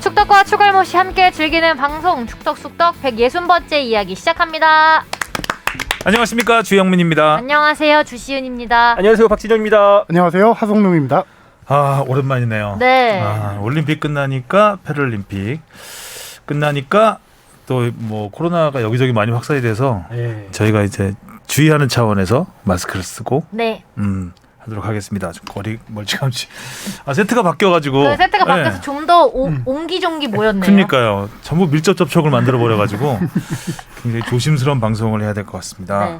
축덕과 추갈못이 함께 즐기는 방송 축덕숙덕 160번째 이야기 시작합니다. 안녕하십니까, 주영민입니다. 안녕하세요, 주시은입니다. 안녕하세요, 박진영입니다. 안녕하세요, 하성룡입니다. 아, 오랜만이네요. 네. 아, 올림픽 끝나니까 패럴림픽 끝나니까 또 뭐 코로나가 여기저기 많이 확산이 돼서 네. 저희가 이제 주의하는 차원에서 마스크를 쓰고 네. 하도록 하겠습니다. 좀 거리 멀찌감치. 아, 세트가 바뀌어가지고. 그 세트가 네. 바뀌어서 좀 더 옹기종기 모였네요. 그러니까요. 전부 밀접 접촉을 만들어 버려가지고 굉장히 조심스러운 방송을 해야 될 것 같습니다. 네.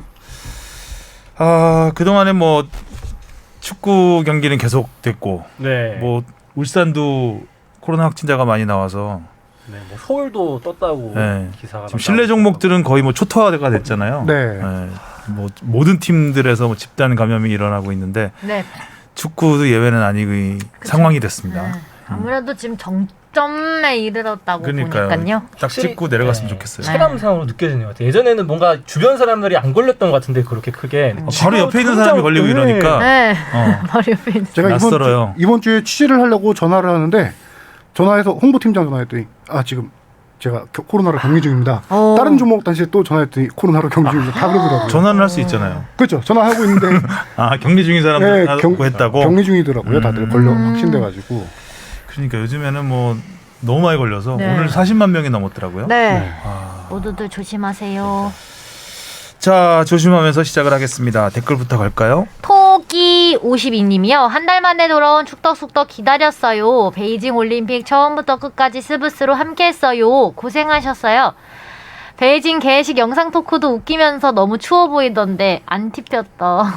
아, 그동안에 뭐 축구 경기는 계속됐고, 네. 뭐 울산도 코로나 확진자가 많이 나와서 네, 뭐 서울도 떴다고 네. 기사가. 지금 실내 종목들은 거의 뭐 초토화가 됐잖아요. 네. 뭐 모든 팀들에서 뭐 집단 감염이 일어나고 있는데 네. 축구도 예외는 아니고 상황이 됐습니다. 네. 아무래도 지금 정점에 이르렀다고 그러니까요. 보니까요. 딱 찍고 내려갔으면 네. 좋겠어요. 체감상으로 느껴지는 것 같아요. 예전에는 뭔가 주변 사람들이 안 걸렸던 것 같은데 그렇게 크게. 바로 옆에 있는 사람이 걸리고 이러니까 네. 바로 옆에 있는. 제가 낯설어요. 이번 주에 취재를 하려고 전화를 하는데 전화해서 홍보팀장 전화했더니 지금 제가 코로나로 격리 중입니다. 다른 종목 단체에 또 전화했더니 코로나로 격리 중입니다. 다 그러더라고요. 전화는 할 수 있잖아요. 그렇죠. 전화하고 있는데 아, 격리 중인 사람들 하고 했다고? 격리 중이더라고요. 다들 걸려 확진돼가지고. 그러니까 요즘에는 뭐 너무 많이 걸려서 네. 오늘 40만 명이 넘었더라고요. 네. 아. 모두들 조심하세요. 자, 조심하면서 시작을 하겠습니다. 댓글부터 갈까요? 토끼 52님이요. 한 달 만에 돌아온 축덕숙덕 기다렸어요. 베이징 올림픽 처음부터 끝까지 스브스로 함께했어요. 고생하셨어요. 베이징 개회식 영상 토크도 웃기면서 너무 추워 보이던데 안 티폈다.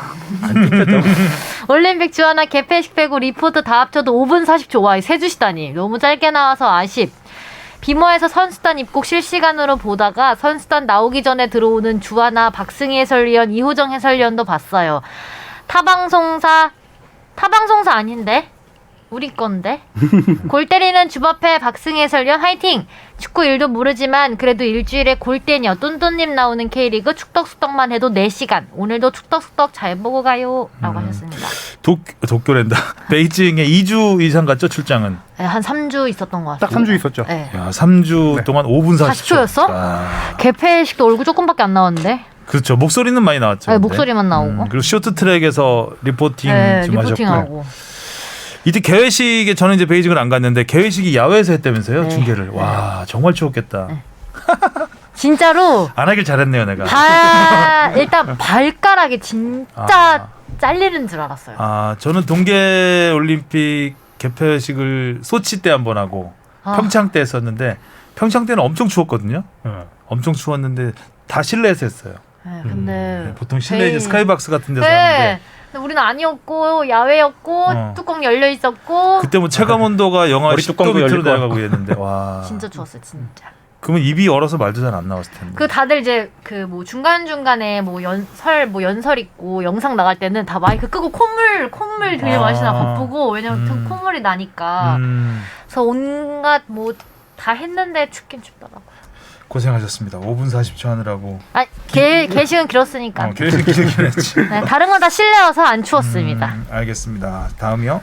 올림픽 주하나 개회식 빼고 리포트 다 합쳐도 5분 40초. 와, 세주시다니. 너무 짧게 나와서 아쉽. 비머에서 선수단 입국 실시간으로 보다가 선수단 나오기 전에 들어오는 주하나 박승희 해설위원, 이호정 해설위원도 봤어요. 타방송사 아닌데? 우리 건데? 골 때리는 주바페 박승희 해설위원 화이팅! 축구 일도 모르지만 그래도 일주일에 골대녀 뚠뚠님 나오는 K리그 축덕숙덕만 해도 4시간. 오늘도 축덕숙덕 잘 보고 가요. 라고 하셨습니다. 도쿄랜다. 베이징에 2주 이상 갔죠, 출장은? 네, 한 3주 있었던 것 같아요. 딱 3주 있었죠. 네. 야, 3주 동안 5분 40초. 40초였어? 개폐식도 얼굴 조금밖에 안 나왔는데? 그렇죠. 목소리는 많이 나왔죠. 네, 근데. 목소리만 나오고. 그리고 쇼트트랙에서 리포팅 네, 좀 하셨고. 리포팅하고. 이때 개회식에 저는 이제 베이징을 안 갔는데 개회식이 야외에서 했다면서요, 네. 중계를. 와, 정말 추웠겠다. 진짜로 안 하길 잘했네요, 내가. 일단 발가락이 진짜 잘리는 줄 알았어요. 아, 저는 동계 올림픽 개폐식을 소치 때 한 번 하고 평창 때 했었는데 평창 때는 엄청 추웠거든요. 엄청 추웠는데 다 실내에서 했어요. 네, 근데 보통 실내 이제 스카이박스 같은 데서 네. 하는데 근데 우리는 아니었고 야외였고 뚜껑 열려 있었고 그때 뭐 체감 온도가 영하 머리 10도 뚜껑도 밑으로 열릴 것 내려가고 이랬는데 와. 진짜 추웠어요, 진짜. 그러면 입이 얼어서 말도 잘 안 나왔을 텐데. 그 다들 이제 그 뭐 중간 중간에 뭐 연설 있고 영상 나갈 때는 다 마이크 끄고 콧물 들이마시나 바쁘고 왜냐면 콧물이 나니까. 그래서 온갖 뭐 다 했는데 춥긴 춥더라고. 고생하셨습니다. 5분 40초 하느라고. 개식은 길었으니까. 개회식 길긴 했지. 네, 다른 건 다 실내여서 안 추웠습니다. 알겠습니다. 다음이요.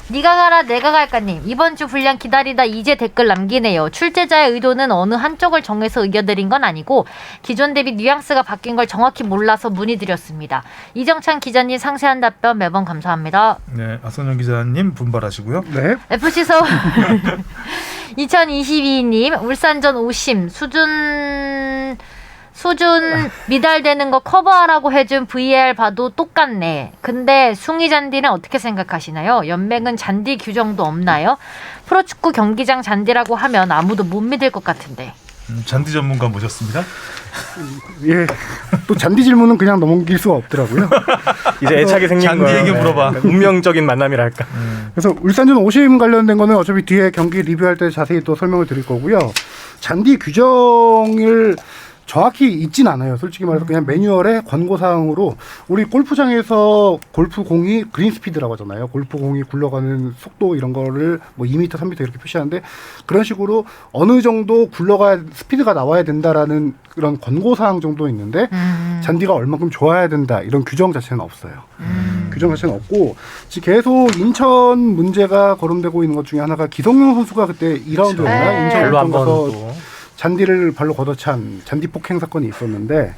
네가 가라 내가 갈까님. 이번 주 분량 기다리다 이제 댓글 남기네요. 출제자의 의도는 어느 한쪽을 정해서 의견드린 건 아니고 기존 대비 뉘앙스가 바뀐 걸 정확히 몰라서 문의드렸습니다. 이정찬 기자님 상세한 답변 매번 감사합니다. 네, 아선영 기자님 분발하시고요. 네. FC 서울 2022님 울산전 오심 수준 미달되는 거 커버하라고 해준 VAR 봐도 똑같네. 근데 숭이 잔디는 어떻게 생각하시나요? 연맹은 잔디 규정도 없나요? 프로축구 경기장 잔디라고 하면 아무도 못 믿을 것 같은데. 잔디 전문가 모셨습니다. 예. 또 잔디 질문은 그냥 넘길 수가 없더라고요. 이제 애착이 생긴 잔디 거예요. 얘기 물어봐. 운명적인 만남이랄까. 그래서 울산전 오심 관련된 거는 어차피 뒤에 경기 리뷰할 때 자세히 또 설명을 드릴 거고요. 잔디 규정을 정확히 있진 않아요. 솔직히 말해서 그냥 매뉴얼의 권고사항으로 우리 골프장에서 골프공이 그린 스피드라고 하잖아요. 골프공이 굴러가는 속도 이런 거를 뭐 2m, 3m 이렇게 표시하는데 그런 식으로 어느 정도 굴러가야 스피드가 나와야 된다라는 그런 권고사항 정도 있는데 잔디가 얼마큼 좋아야 된다 이런 규정 자체는 없어요. 규정 자체는 없고 지금 계속 인천 문제가 거론되고 있는 것 중에 하나가 기성용 선수가 그때 2라운드였나 네. 인천 별로 월드컵 가서 한번 잔디를 발로 걷어찬 잔디 폭행 사건이 있었는데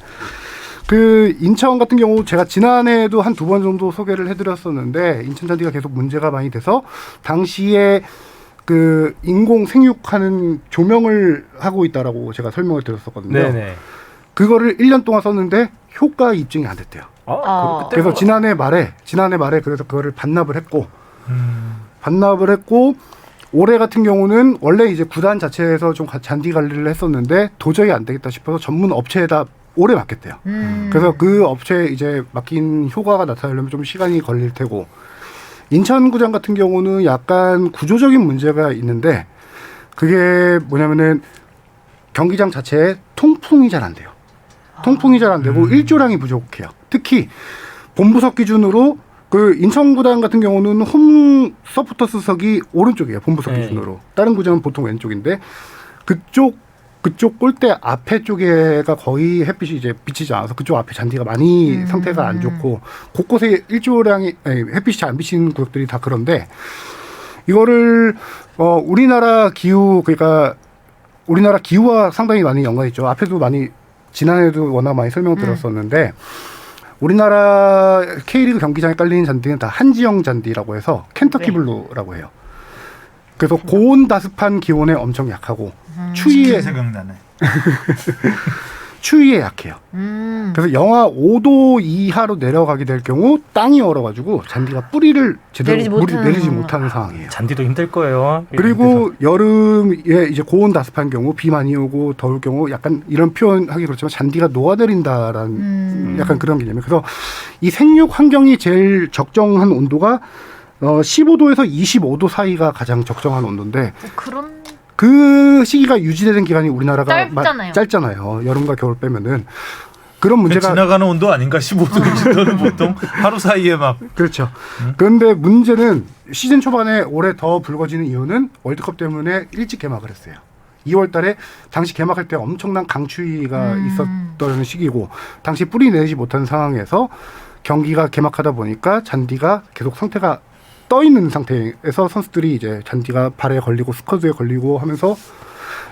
그 인천 같은 경우 제가 지난해에도 한 2번 정도 소개를 해드렸었는데 인천 잔디가 계속 문제가 많이 돼서 당시에 그 인공 생육하는 조명을 하고 있다라고 제가 설명을 드렸었거든요. 네네. 그거를 1년 동안 썼는데 효과 입증이 안 됐대요. 그래서 지난해 말에 그래서 그거를 반납을 했고 올해 같은 경우는 원래 이제 구단 자체에서 좀 잔디 관리를 했었는데 도저히 안 되겠다 싶어서 전문 업체에다 오래 맡겼대요. 그래서 그 업체에 이제 맡긴 효과가 나타나려면 좀 시간이 걸릴 테고 인천구장 같은 경우는 약간 구조적인 문제가 있는데 그게 뭐냐면은 경기장 자체에 통풍이 잘 안 돼요. 통풍이 잘 안 되고 일조량이 부족해요. 특히 본부석 기준으로 그 인천구단 같은 경우는 홈 서포터스석이 오른쪽이에요. 본부석 기준으로. 다른 구장은 보통 왼쪽인데 그쪽 골대 앞에 쪽에가 거의 햇빛이 이제 비치지 않아서 그쪽 앞에 잔디가 많이 상태가 안 좋고 곳곳에 일조량이 햇빛이 잘 안 비치는 구역들이 다 그런데 이거를 우리나라 기후 그러니까 우리나라 기후와 상당히 많이 연관이 있죠. 앞에도 많이 지난해에도 워낙 많이 설명드렸었는데 우리나라 K리그 경기장에 깔리는 잔디는 다 한지형 잔디라고 해서 켄터키 블루라고 해요. 그래서 고온다습한 기온에 엄청 약하고 추위에 생각나네. 추위에 약해요. 그래서 영하 5도 이하로 내려가게 될 경우 땅이 얼어가지고 잔디가 뿌리를 제대로 내리지 못하는 상황이에요. 잔디도 힘들 거예요. 그리고 여름에 이제 고온다습한 경우 비 많이 오고 더울 경우 약간 이런 표현하기 그렇지만 잔디가 녹아내린다라는 약간 그런 개념이에요. 그래서 이 생육 환경이 제일 적정한 온도가 15도에서 25도 사이가 가장 적정한 온도인데 그런 그 시기가 유지되는 기간이 우리나라가 짧잖아요. 여름과 겨울 빼면은 그런 문제가 지나가는 온도 아닌가? 15도, 20도는 보통 하루 사이에 막. 그렇죠. 그런데 문제는 시즌 초반에 올해 더 불거지는 이유는 월드컵 때문에 일찍 개막을 했어요. 2월 달에 당시 개막할 때 엄청난 강추위가 있었던 시기고 당시 뿌리 내리지 못한 상황에서 경기가 개막하다 보니까 잔디가 계속 상태가 떠 있는 상태에서 선수들이 이제 잔디가 발에 걸리고 스커드에 걸리고 하면서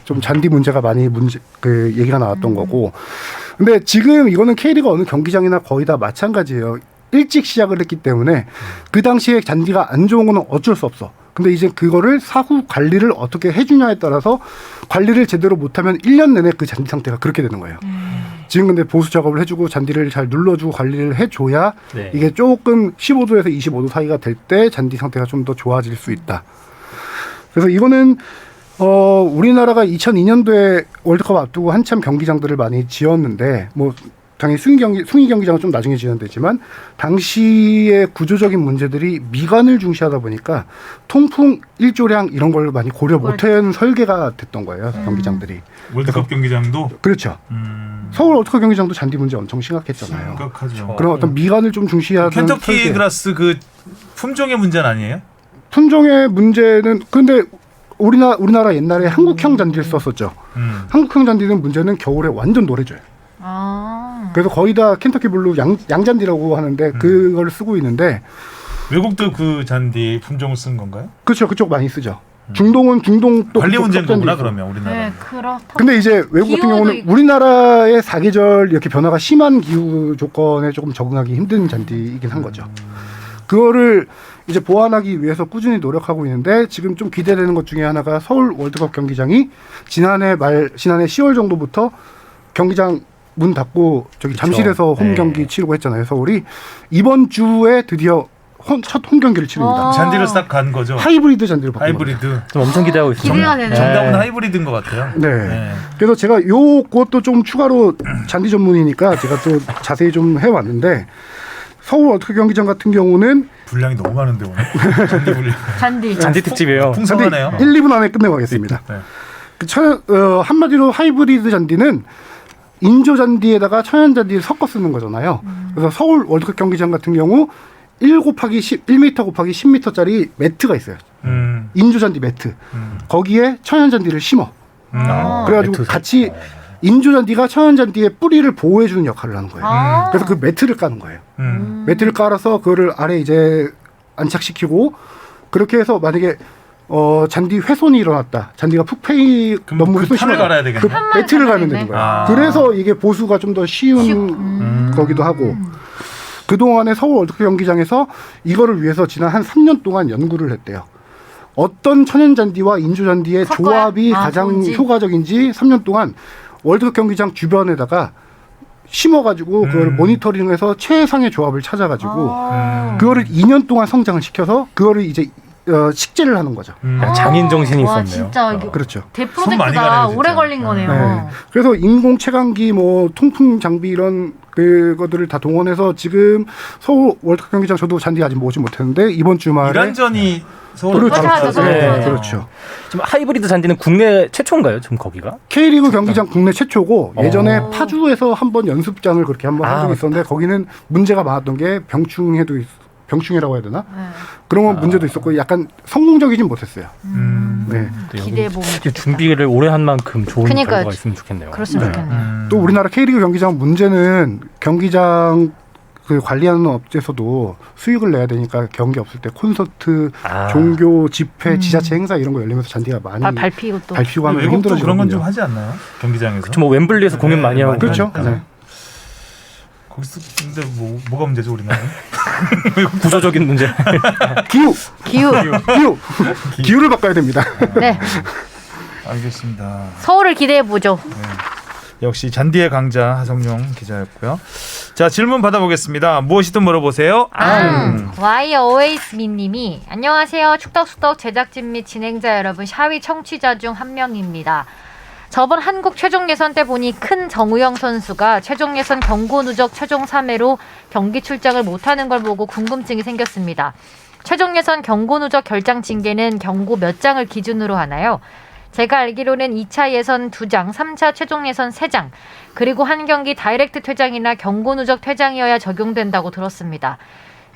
좀 잔디 문제가 많이 얘기가 나왔던 거고. 근데 지금 이거는 K리그 어느 경기장이나 거의 다 마찬가지예요. 일찍 시작을 했기 때문에 그 당시에 잔디가 안 좋은 거는 어쩔 수 없어. 근데 이제 그거를 사후 관리를 어떻게 해주냐에 따라서 관리를 제대로 못하면 1년 내내 그 잔디 상태가 그렇게 되는 거예요. 지금 근데 보수 작업을 해주고 잔디를 잘 눌러주고 관리를 해줘야 이게 조금 15도에서 25도 사이가 될 때 잔디 상태가 좀 더 좋아질 수 있다. 그래서 이거는 우리나라가 2002년도에 월드컵 앞두고 한참 경기장들을 많이 지었는데 뭐 당연히 숭이 경기장은 좀 나중에 지어졌지만 당시의 구조적인 문제들이 미관을 중시하다 보니까 통풍, 일조량 이런 걸 많이 고려 못한 설계가 됐던 거예요. 경기장들이. 월드컵 경기장도? 그렇죠. 서울 월드컵 경기장도 잔디 문제 엄청 심각했잖아요. 심각하죠. 그런 어떤 미관을 좀 중시하는 켄터키 설계. 그라스 그 품종의 문제는 아니에요? 품종의 문제는 근데 우리나라 옛날에 한국형 잔디를 썼었죠. 한국형 잔디는 문제는 겨울에 완전 노래져요. 그래서 거의 다 켄터키 블루 양잔디라고 하는데 그걸 쓰고 있는데 외국도 그 잔디 품종을 쓴 건가요? 그렇죠. 그쪽 많이 쓰죠. 중동은 중동 또 관리 문제인 거구나 있고. 그러면 우리나라. 네, 그렇다. 근데 이제 외국 같은 경우는 있고. 우리나라의 사계절 이렇게 변화가 심한 기후 조건에 조금 적응하기 힘든 잔디이긴 한 거죠. 그거를 이제 보완하기 위해서 꾸준히 노력하고 있는데 지금 좀 기대되는 것 중에 하나가 서울 월드컵 경기장이 지난해 10월 정도부터 경기장 문 닫고 저기 잠실에서 홈 경기 치르고 했잖아요. 서울이 이번 주에 드디어 첫 홈 경기를 치릅니다. 잔디를 싹 간 거죠. 하이브리드 잔디를 바꾼 거죠. 하이브리드. 좀 엄청 기대하고 있습니다. 기대가 되네. 정답은 하이브리드인 것 같아요. 네. 그래서 제가 그것도 좀 추가로 잔디 전문이니까 제가 또 자세히 좀 해왔는데 서울 월드컵 경기장 같은 경우는 분량이 너무 많은데 오늘. 잔디 분량. 잔디 특집이에요. 풍성하네요. 1, 2분 안에 끝내고 가겠습니다. 네. 한마디로 하이브리드 잔디는 인조 잔디에다가 천연 잔디를 섞어 쓰는 거잖아요. 그래서 서울 월드컵 경기장 같은 경우 1m 곱하기 10m짜리 매트가 있어요. 인조 잔디 매트. 거기에 천연 잔디를 심어. 그래가지고 같이 인조 잔디가 천연 잔디의 뿌리를 보호해주는 역할을 하는 거예요. 아. 그래서 그 매트를 까는 거예요. 음. 매트를 깔아서 그거를 아래 이제 안착시키고 그렇게 해서 만약에 잔디 훼손이 일어났다. 잔디가 푹 패이 그럼 너무 그 훼손이 판을 심하다. 갈아야 되겠네. 그 매트를 가면 되겠네. 되는 거예요. 아. 그래서 이게 보수가 좀 더 쉬운 거기도 하고 그동안에 서울 월드컵 경기장에서 이거를 위해서 지난 한 3년 동안 연구를 했대요. 어떤 천연 잔디와 인조 잔디의 섞어야? 조합이 가장 좋은지. 효과적인지 3년 동안 월드컵 경기장 주변에다가 심어가지고 그걸 모니터링해서 최상의 조합을 찾아가지고 그거를 2년 동안 성장을 시켜서 그거를 이제 식재를 하는 거죠. 야, 장인 정신이 와, 있었네요. 진짜 이거 그렇죠. 손 많이 대프로젝트가 가네요, 진짜. 오래 걸린 거네요. 네. 그래서 인공 채광기, 뭐 통풍 장비 이런 그것들을 다 동원해서 지금 서울 월드컵 경기장 저도 잔디 아직 오지 못했는데 이번 주말에 이란전이 서울 그렇죠. 맞아, 네, 맞아. 그렇죠. 지금 하이브리드 잔디는 국내 최초인가요? 지금 거기가? K리그 경기장 국내 최초고 예전에 어. 파주에서 한번 연습장을 그렇게 한번 한 적이 아, 있었는데 거기는 문제가 많았던 게 병충해라고 해야 되나? 네. 그런 건 문제도 있었고 약간 성공적이진 못했어요. 네. 기대해 보면 준비를 오래 한 만큼 좋은 그러니까요. 결과가 있으면 좋겠네요. 그렇으면 네. 좋겠네요. 또 우리나라 K리그 경기장 문제는 경기장 그 관리하는 업체에서도 수익을 내야 되니까 경기 없을 때 콘서트, 아. 종교 집회, 지자체 행사 이런 거 열리면서 잔디가 많이 밟히고 또 밟히고 하면 외국도 힘들어지거든요. 그런 건 좀 하지 않나요? 경기장에서? 그렇죠. 뭐 웸블리에서 공연 많이 하고 그렇죠. 그러니까. 네. 거기서 근데 뭐가 문제죠 우리나라? 구조적인 문제. 기후, 기후. 기후를 바꿔야 됩니다. 네. 알겠습니다. 서울을 기대해 보죠. 역시 잔디의 강자 하성룡 기자였고요. 자 질문 받아보겠습니다. 무엇이든 물어보세요. Why Always Me 님이 안녕하세요. 축덕수덕 제작진 및 진행자 여러분, 샤위 청취자 중 한 명입니다. 저번 한국 최종 예선 때 보니 큰 정우영 선수가 최종 예선 경고 누적 최종 3회로 경기 출장을 못하는 걸 보고 궁금증이 생겼습니다. 최종 예선 경고 누적 결장 징계는 경고 몇 장을 기준으로 하나요? 제가 알기로는 2차 예선 2장, 3차 최종 예선 3장, 그리고 한 경기 다이렉트 퇴장이나 경고 누적 퇴장이어야 적용된다고 들었습니다.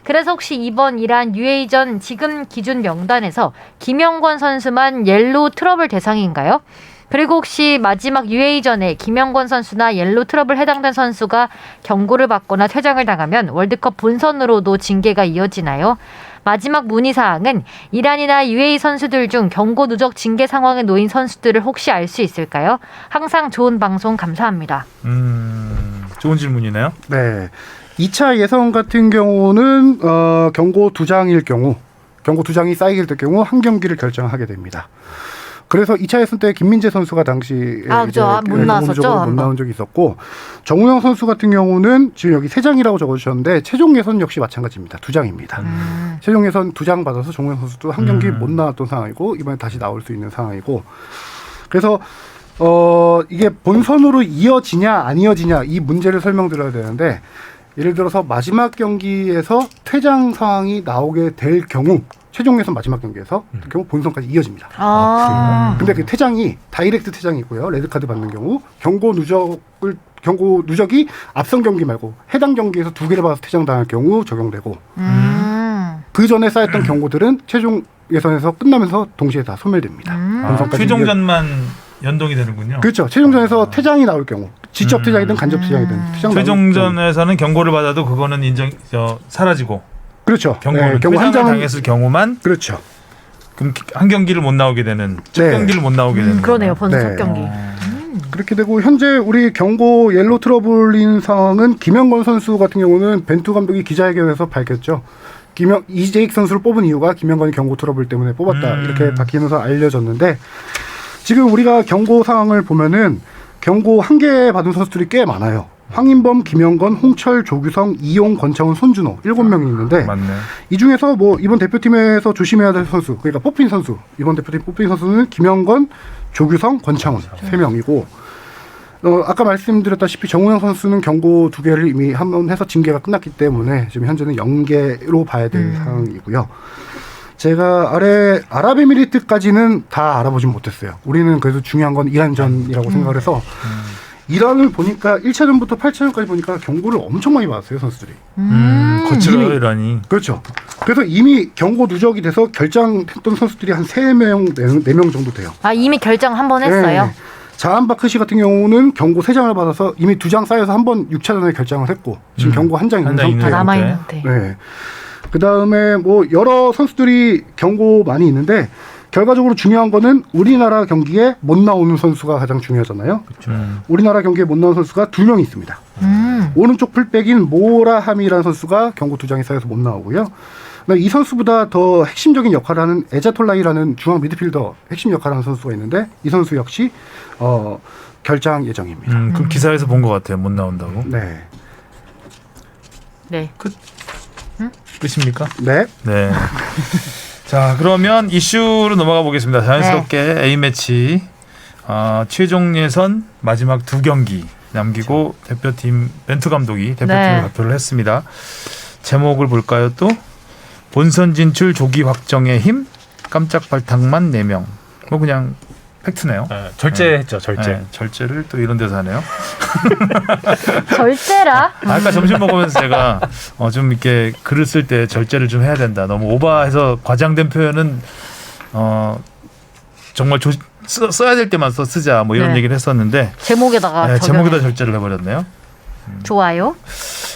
그래서 혹시 이번 이란 UA전 지금 기준 명단에서 김영권 선수만 옐로우 트러블 대상인가요? 그리고 혹시 마지막 UA전에 김영권 선수나 옐로우 트러블 해당된 선수가 경고를 받거나 퇴장을 당하면 월드컵 본선으로도 징계가 이어지나요? 마지막 문의사항은 이란이나 UAE 선수들 중 경고 누적 징계 상황에 놓인 선수들을 혹시 알 수 있을까요? 항상 좋은 방송 감사합니다. 좋은 질문이네요. 네. 2차 예선 같은 경우는 경고 2장일 경우, 경고 2장이 쌓이게 될 경우 한 경기를 결정하게 됩니다. 그래서 2차 예선 때 김민재 선수가 당시 그죠. 못 나왔었죠, 못 한번. 나온 적이 있었고 정우영 선수 같은 경우는 지금 여기 3장이라고 적어주셨는데 최종 예선 역시 마찬가지입니다. 2장입니다. 최종 예선 2장 받아서 정우영 선수도 한 경기 못 나왔던 상황이고 이번에 다시 나올 수 있는 상황이고 그래서 이게 본선으로 이어지냐 안 이어지냐 이 문제를 설명드려야 되는데 예를 들어서 마지막 경기에서 퇴장 상황이 나오게 될 경우 최종 예선 마지막 경기에서 그 경우 본선까지 이어집니다. 근데 그 퇴장이 다이렉트 퇴장이고요. 레드카드 받는 경우 경고 누적이 앞선 경기 말고 해당 경기에서 2개를 받아서 퇴장당할 경우 적용되고 그 전에 쌓였던 경고들은 최종 예선에서 끝나면서 동시에 다 소멸됩니다. 본선까지 최종전만 연동이 되는군요. 그렇죠. 최종전에서 퇴장이 나올 경우 직접 퇴장이든 간접 퇴장이든 퇴장 최종전에서는 경고를 받아도 그거는 사라지고 그렇죠. 경고는 경고 한 퇴장을 장은 당했을 경우만 그렇죠. 그럼 한 경기를 못 나오게 되는 첫 네. 경기를 못 나오게 되는 그러네요. 본선 네. 첫 경기. 그렇게 되고 현재 우리 경고 옐로 트러블인 상황은 김영권 선수 같은 경우는 벤투 감독이 기자회견에서 밝혔죠. 이재익 선수를 뽑은 이유가 김영권이 경고 트러블 때문에 뽑았다 이렇게 밝히면서 알려졌는데 지금 우리가 경고 상황을 보면은 경고 1개 받은 선수들이 꽤 많아요. 황인범, 김영건, 홍철, 조규성, 이용, 권창훈, 손준호 7명이 있는데 맞네. 이 중에서 뭐 이번 대표팀에서 조심해야 될 선수 그러니까 뽑힌 선수 이번 대표팀 뽑힌 선수는 김영건, 조규성, 권창훈 3명이고 아까 말씀드렸다시피 정우영 선수는 경고 2개를 이미 한 번 해서 징계가 끝났기 때문에 지금 현재는 0개로 봐야 될 상황이고요. 제가 아랍에미리트까지는 다 알아보진 못했어요. 우리는 그래도 중요한 건 이란전이라고 생각을 해서 이란을 보니까 1차전부터 8차전까지 보니까 경고를 엄청 많이 받았어요, 선수들이. 거칠어요, 이란이. 그렇죠. 그래서 이미 경고 누적이 돼서 결장했던 선수들이 한 3명, 4명 정도 돼요. 이미 결정 한 번 했어요. 네. 자한 바크시 같은 경우는 경고 3장을 받아서 이미 2장 쌓여서 한 번 6차전에 결장을 했고 지금 경고 1장 있는 장 있는 상태. 남아 있는데. 네. 그 다음에 뭐 여러 선수들이 경고 많이 있는데 결과적으로 중요한 거는 우리나라 경기에 못 나오는 선수가 가장 중요하잖아요. 우리나라 경기에 못 나오는 선수가 2명 있습니다. 오른쪽 풀백인 모라함이라는 선수가 경고 2장에 쌓여서 못 나오고요. 이 선수보다 더 핵심적인 역할을 하는 에자톨라이라는 중앙 미드필더 핵심 역할을 하는 선수가 있는데 이 선수 역시 결장 예정입니다. 그 기사에서 본 것 같아요. 못 나온다고. 네. 네. 끝입니까? 네. 네. 자, 그러면 이슈로 넘어가 보겠습니다. 자연스럽게 A매치 최종 예선 마지막 2경기 남기고 대표팀 벤투 감독이 대표팀을 네. 발표를 했습니다. 제목을 볼까요? 또 본선 진출 조기 확정의 힘 깜짝 발탁만 4명. 뭐 그냥 팩트네요. 절제했죠, 절제. 네, 절제를 또 이런 데서 하네요. 절제라. 아까 점심 먹으면서 제가 좀 이렇게 글을 쓸 때 절제를 좀 해야 된다. 너무 오버해서 과장된 표현은 정말 써야 될 때만 쓰자. 뭐 이런 네. 얘기를 했었는데 제목에다가 네, 적용해. 제목에다 절제를 해버렸네요. 좋아요.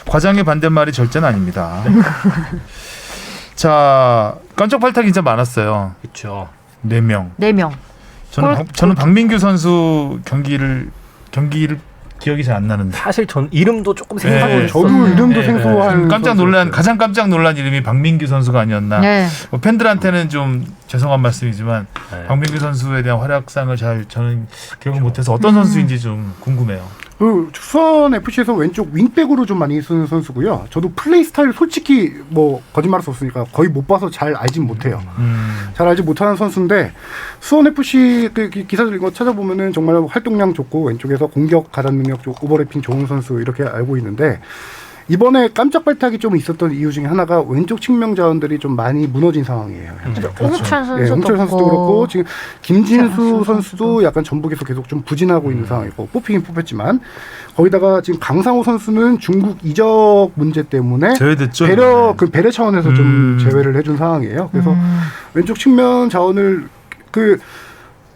과장의 반대말이 절제는 아닙니다. 자, 깜짝 발탁이 진짜 많았어요. 그렇죠. 4명. 4명. 저는 박민규 선수 경기를 기억이 잘 안 나는데. 사실 전 이름도 조금 네. 생소했어요. 저도 이름도 네, 생소한 가장 깜짝 놀란 이름이 박민규 선수가 아니었나. 네. 뭐 팬들한테는 좀 죄송한 말씀이지만 네. 박민규 선수에 대한 활약상을 저는 기억을 못해서 어떤 선수인지 좀 궁금해요. 그 수원 FC에서 왼쪽 윙백으로 좀 많이 쓰는 선수고요. 저도 플레이 스타일 솔직히 뭐 거짓말할 수 없으니까 거의 못 봐서 잘 알진 못해요. 잘 알지 못하는 선수인데 수원 FC 그 기사들 이거 찾아보면은 정말 활동량 좋고 왼쪽에서 공격 가담 능력 좋고 오버래핑 좋은 선수 이렇게 알고 있는데 이번에 깜짝 발탁이 좀 있었던 이유 중에 하나가 왼쪽 측면 자원들이 좀 많이 무너진 상황이에요. 홍철 선수도 예, 홍철 선수도 없고. 그렇고 지금 김진수 선수도. 선수도 약간 전북에서 계속 좀 부진하고 있는 상황이고 뽑히긴 뽑혔지만 거기다가 지금 강상호 선수는 중국 이적 문제 때문에 제외됐죠. 배려 차원에서 좀 제외를 해준 상황이에요. 그래서 왼쪽 측면 자원을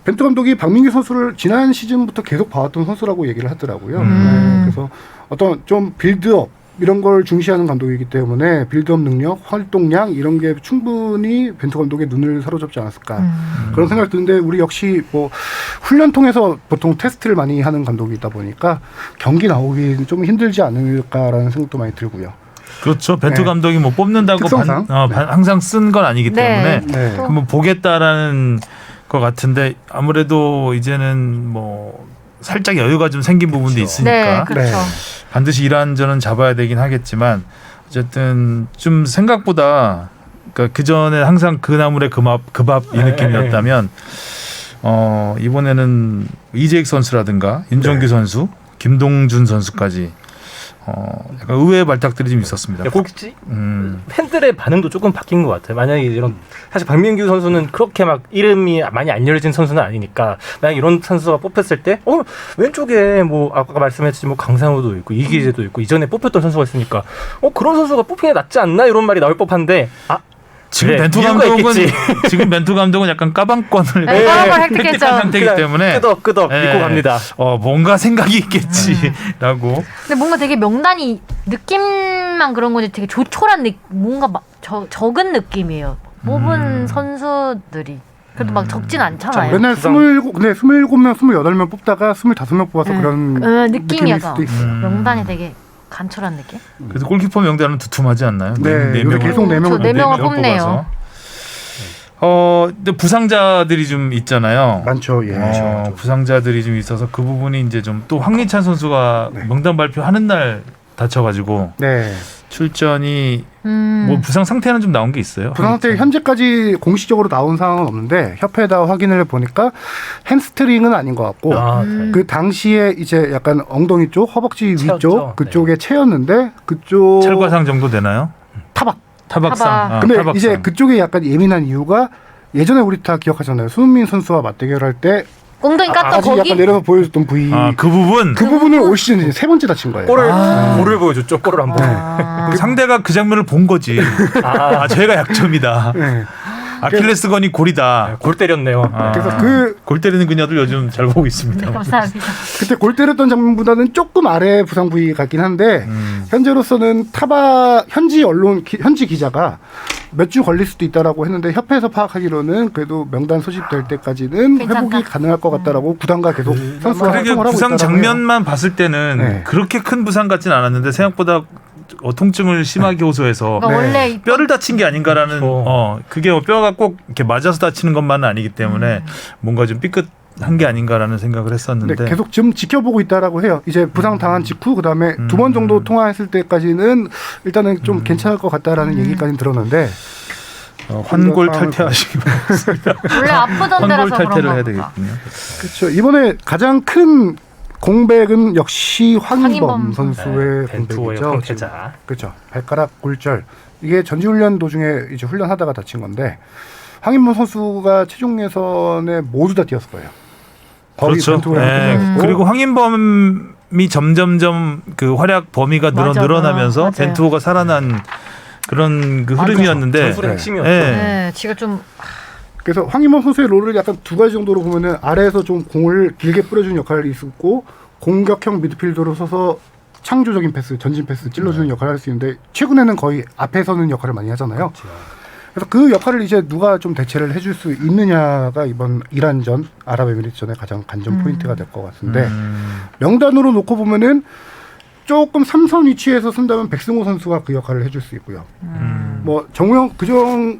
벤투 감독이 박민규 선수를 지난 시즌부터 계속 봐왔던 선수라고 얘기를 하더라고요. 네, 그래서 어떤 좀 빌드업 이런 걸 중시하는 감독이기 때문에 빌드업 능력, 활동량 이런 게 충분히 벤투 감독의 눈을 사로잡지 않았을까 그런 생각이 드는데 우리 역시 뭐 훈련 통해서 보통 테스트를 많이 하는 감독이다 보니까 경기 나오기 좀 힘들지 않을까라는 생각도 많이 들고요. 그렇죠. 벤투 네. 감독이 뭐 뽑는다고 특성상. 항상 쓴 건 아니기 네. 때문에 네. 한번 보겠다라는 것 같은데 아무래도 이제는 뭐 살짝 여유가 좀 생긴 부분도 그렇죠. 있으니까 네, 그렇죠. 반드시 이란저는 잡아야 되긴 하겠지만 어쨌든 좀 생각보다 그 전에 항상 그 나물의 그 밥 이 느낌이었다면 이번에는 이재익 선수라든가 윤정규 선수, 김동준 선수까지 약간 의외의 발탁들이 좀 있었습니다. 혹시 팬들의 반응도 조금 바뀐 것 같아요. 만약에 이런 사실 박민규 선수는 그렇게 막 이름이 많이 안 열려진 선수는 아니니까 만약 이런 선수가 뽑혔을 때 왼쪽에 뭐 아까 말씀했듯이 뭐 강상우도 있고 이기재도 있고 이전에 뽑혔던 선수가 있으니까 그런 선수가 뽑히는 게 낫지 않나 이런 말이 나올 법한데 지금 그래, 벤투 이유가 감독은 있겠지. 지금 벤투 감독은 약간 까방권을 네, 까방권 획득했죠. 획득한 상태이기 때문에 끄덕 예, 믿고 갑니다. 뭔가 생각이 있겠지라고. 근데 뭔가 되게 명단이 느낌만 그런 건지 되게 조촐한 뭔가 적은 느낌이에요. 뽑은 선수들이. 그래도 막 적진 않잖아요. 맨날 27명, 28명 뽑다가 25명 뽑아서 그런 느낌일 느낌이어서 수도 있어요. 명단이 되게 간절한 느낌? 그래도 골키퍼 명단은 두툼하지 않나요? 네, 요새 계속 4명을 네 명을 뽑네요. 근데 부상자들이 좀 있잖아요. 많죠. 예. 부상자들이 좀 있어서 그 부분이 이제 좀 또 황리찬 선수가 명단 발표하는 날 다쳐가지고 네. 출전이 뭐 부상 상태는 좀 나온 게 있어요. 부상 상태 현재까지 공식적으로 나온 상황은 없는데 협회에다 확인을 보니까 햄스트링은 아닌 것 같고 그 당시에 이제 약간 엉덩이 쪽, 허벅지 위쪽 그쪽에 채였는데 그쪽 찰과상 정도 되나요? 타박상. 근데 타박상. 이제 그쪽에 약간 예민한 이유가 예전에 우리 다 기억하잖아요. 손흥민 선수와 맞대결할 때 엉덩이 깠던 아직 거기? 약간 내려서 보여줬던 부위 그 부분. 그 부분을 올 시즌 이제 3번째 다친 거예요. 골을 보여줬죠. 골을 한 번. 상대가 그 장면을 본 거지. 저희가 약점이다. 네. 아킬레스건이 골이다. 골 때렸네요. 아, 그래서 골 때리는 그녀들 요즘 잘 보고 있습니다. 감사합니다. 그때 골 때렸던 장면보다는 조금 아래 부상 부위 같긴 한데 음. 현재로서는 현지 언론 현지 기자가 몇 주 걸릴 수도 있다라고 했는데 협회에서 파악하기로는 그래도 명단 소집될 때까지는 괜찮다. 회복이 가능할 것 같다라고 구단과 계속 선수가 그러게 소통을 하고 부상 있다라고 장면만 봤을 때는 네. 그렇게 큰 부상 같진 않았는데 생각보다 통증을 심하게 호소해서 그러니까 네. 원래 이 뼈를 다친 게 아닌가라는 그게 뼈가 꼭 이렇게 맞아서 다치는 것만은 아니기 때문에 뭔가 좀 삐끗한 게 아닌가라는 생각을 했었는데 근데 계속 좀 지켜보고 있다라고 해요. 이제 부상 당한 직후 그다음에 두 번 정도 통화했을 때까지는 일단은 좀 괜찮을 것 같다라는 얘기까지는 들었는데 환골 탈퇴하시기 바랍니다. 원래 아프던 환골 데라서 탈퇴를 그런 해야 거구나. 되겠군요. 그렇죠. 이번에 가장 큰 공백은 역시 황인범 황인범 선수의 벤투호의 공백이죠. 황태자. 그렇죠. 발가락 골절. 이게 전지훈련 도중에 이제 훈련하다가 다친 건데 황인범 선수가 최종 예선에 모두 다 뛰었을 거예요. 거의 그렇죠. 벤투호의 네. 황태자였고. 그리고 황인범이 점점점 그 활약 범위가 맞아. 늘어나면서 맞아요. 벤투호가 살아난 그런 그 흐름이었는데 전술의 핵심이었죠. 네. 네, 지금 좀 그래서 황인범 선수의 롤을 약간 두 가지 정도로 보면은 아래에서 좀 공을 길게 뿌려주는 역할이 있었고 공격형 미드필더로 서서 창조적인 패스, 전진 패스 찔러주는 역할을 할 수 있는데 최근에는 거의 앞에 서는 역할을 많이 하잖아요. 그래서 그 역할을 이제 누가 좀 대체를 해줄 수 있느냐가 이번 이란전 아랍에미리트전의 가장 관전 포인트가 될 것 같은데 명단으로 놓고 보면은 조금 3선 위치에서 쓴다면 백승호 선수가 그 역할을 해줄 수 있고요. 뭐 정우영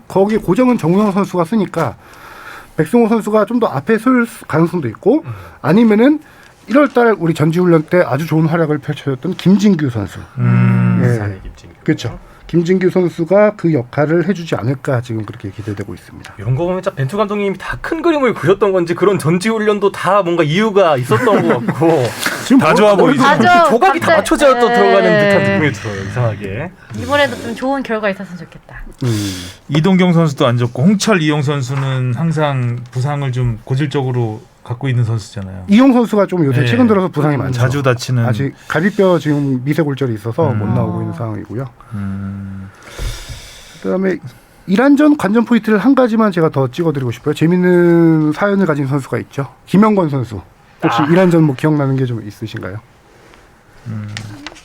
거기 고정은 정우영 선수가 쓰니까 백승호 선수가 좀 더 앞에 설 가능성도 있고 아니면은 1월달 우리 전지훈련 때 아주 좋은 활약을 펼쳐줬던 김진규 선수. 부산의 김진규. 그렇죠. 김진규 선수가 그 역할을 해주지 않을까 지금 그렇게 기대되고 있습니다. 이런 거 보면 진짜 벤투 감독님이 다 큰 그림을 그렸던 건지 그런 전지훈련도 다 뭔가 이유가 있었던 것 같고 지금 다 좋아 보이죠. 조각이 다 맞춰져 또 네. 들어가는 듯한 느낌이 들어요. 이상하게. 이번에도 좀 좋은 결과 있었으면 좋겠다. 이동경 선수도 안 좋고 홍철 이용 선수는 항상 부상을 좀 고질적으로 갖고 있는 선수잖아요. 이용 선수가 좀 요새 네. 최근 들어서 부상이 많죠. 자주 다치는 아직 갈비뼈 지금 미세골절이 있어서 못 나오고 있는 상황이고요. 그다음에 이란전 관전 포인트를 한 가지만 제가 더 찍어드리고 싶어요. 재밌는 사연을 가진 선수가 있죠. 김영권 선수. 혹시 이란전 뭐 기억나는 게 좀 있으신가요?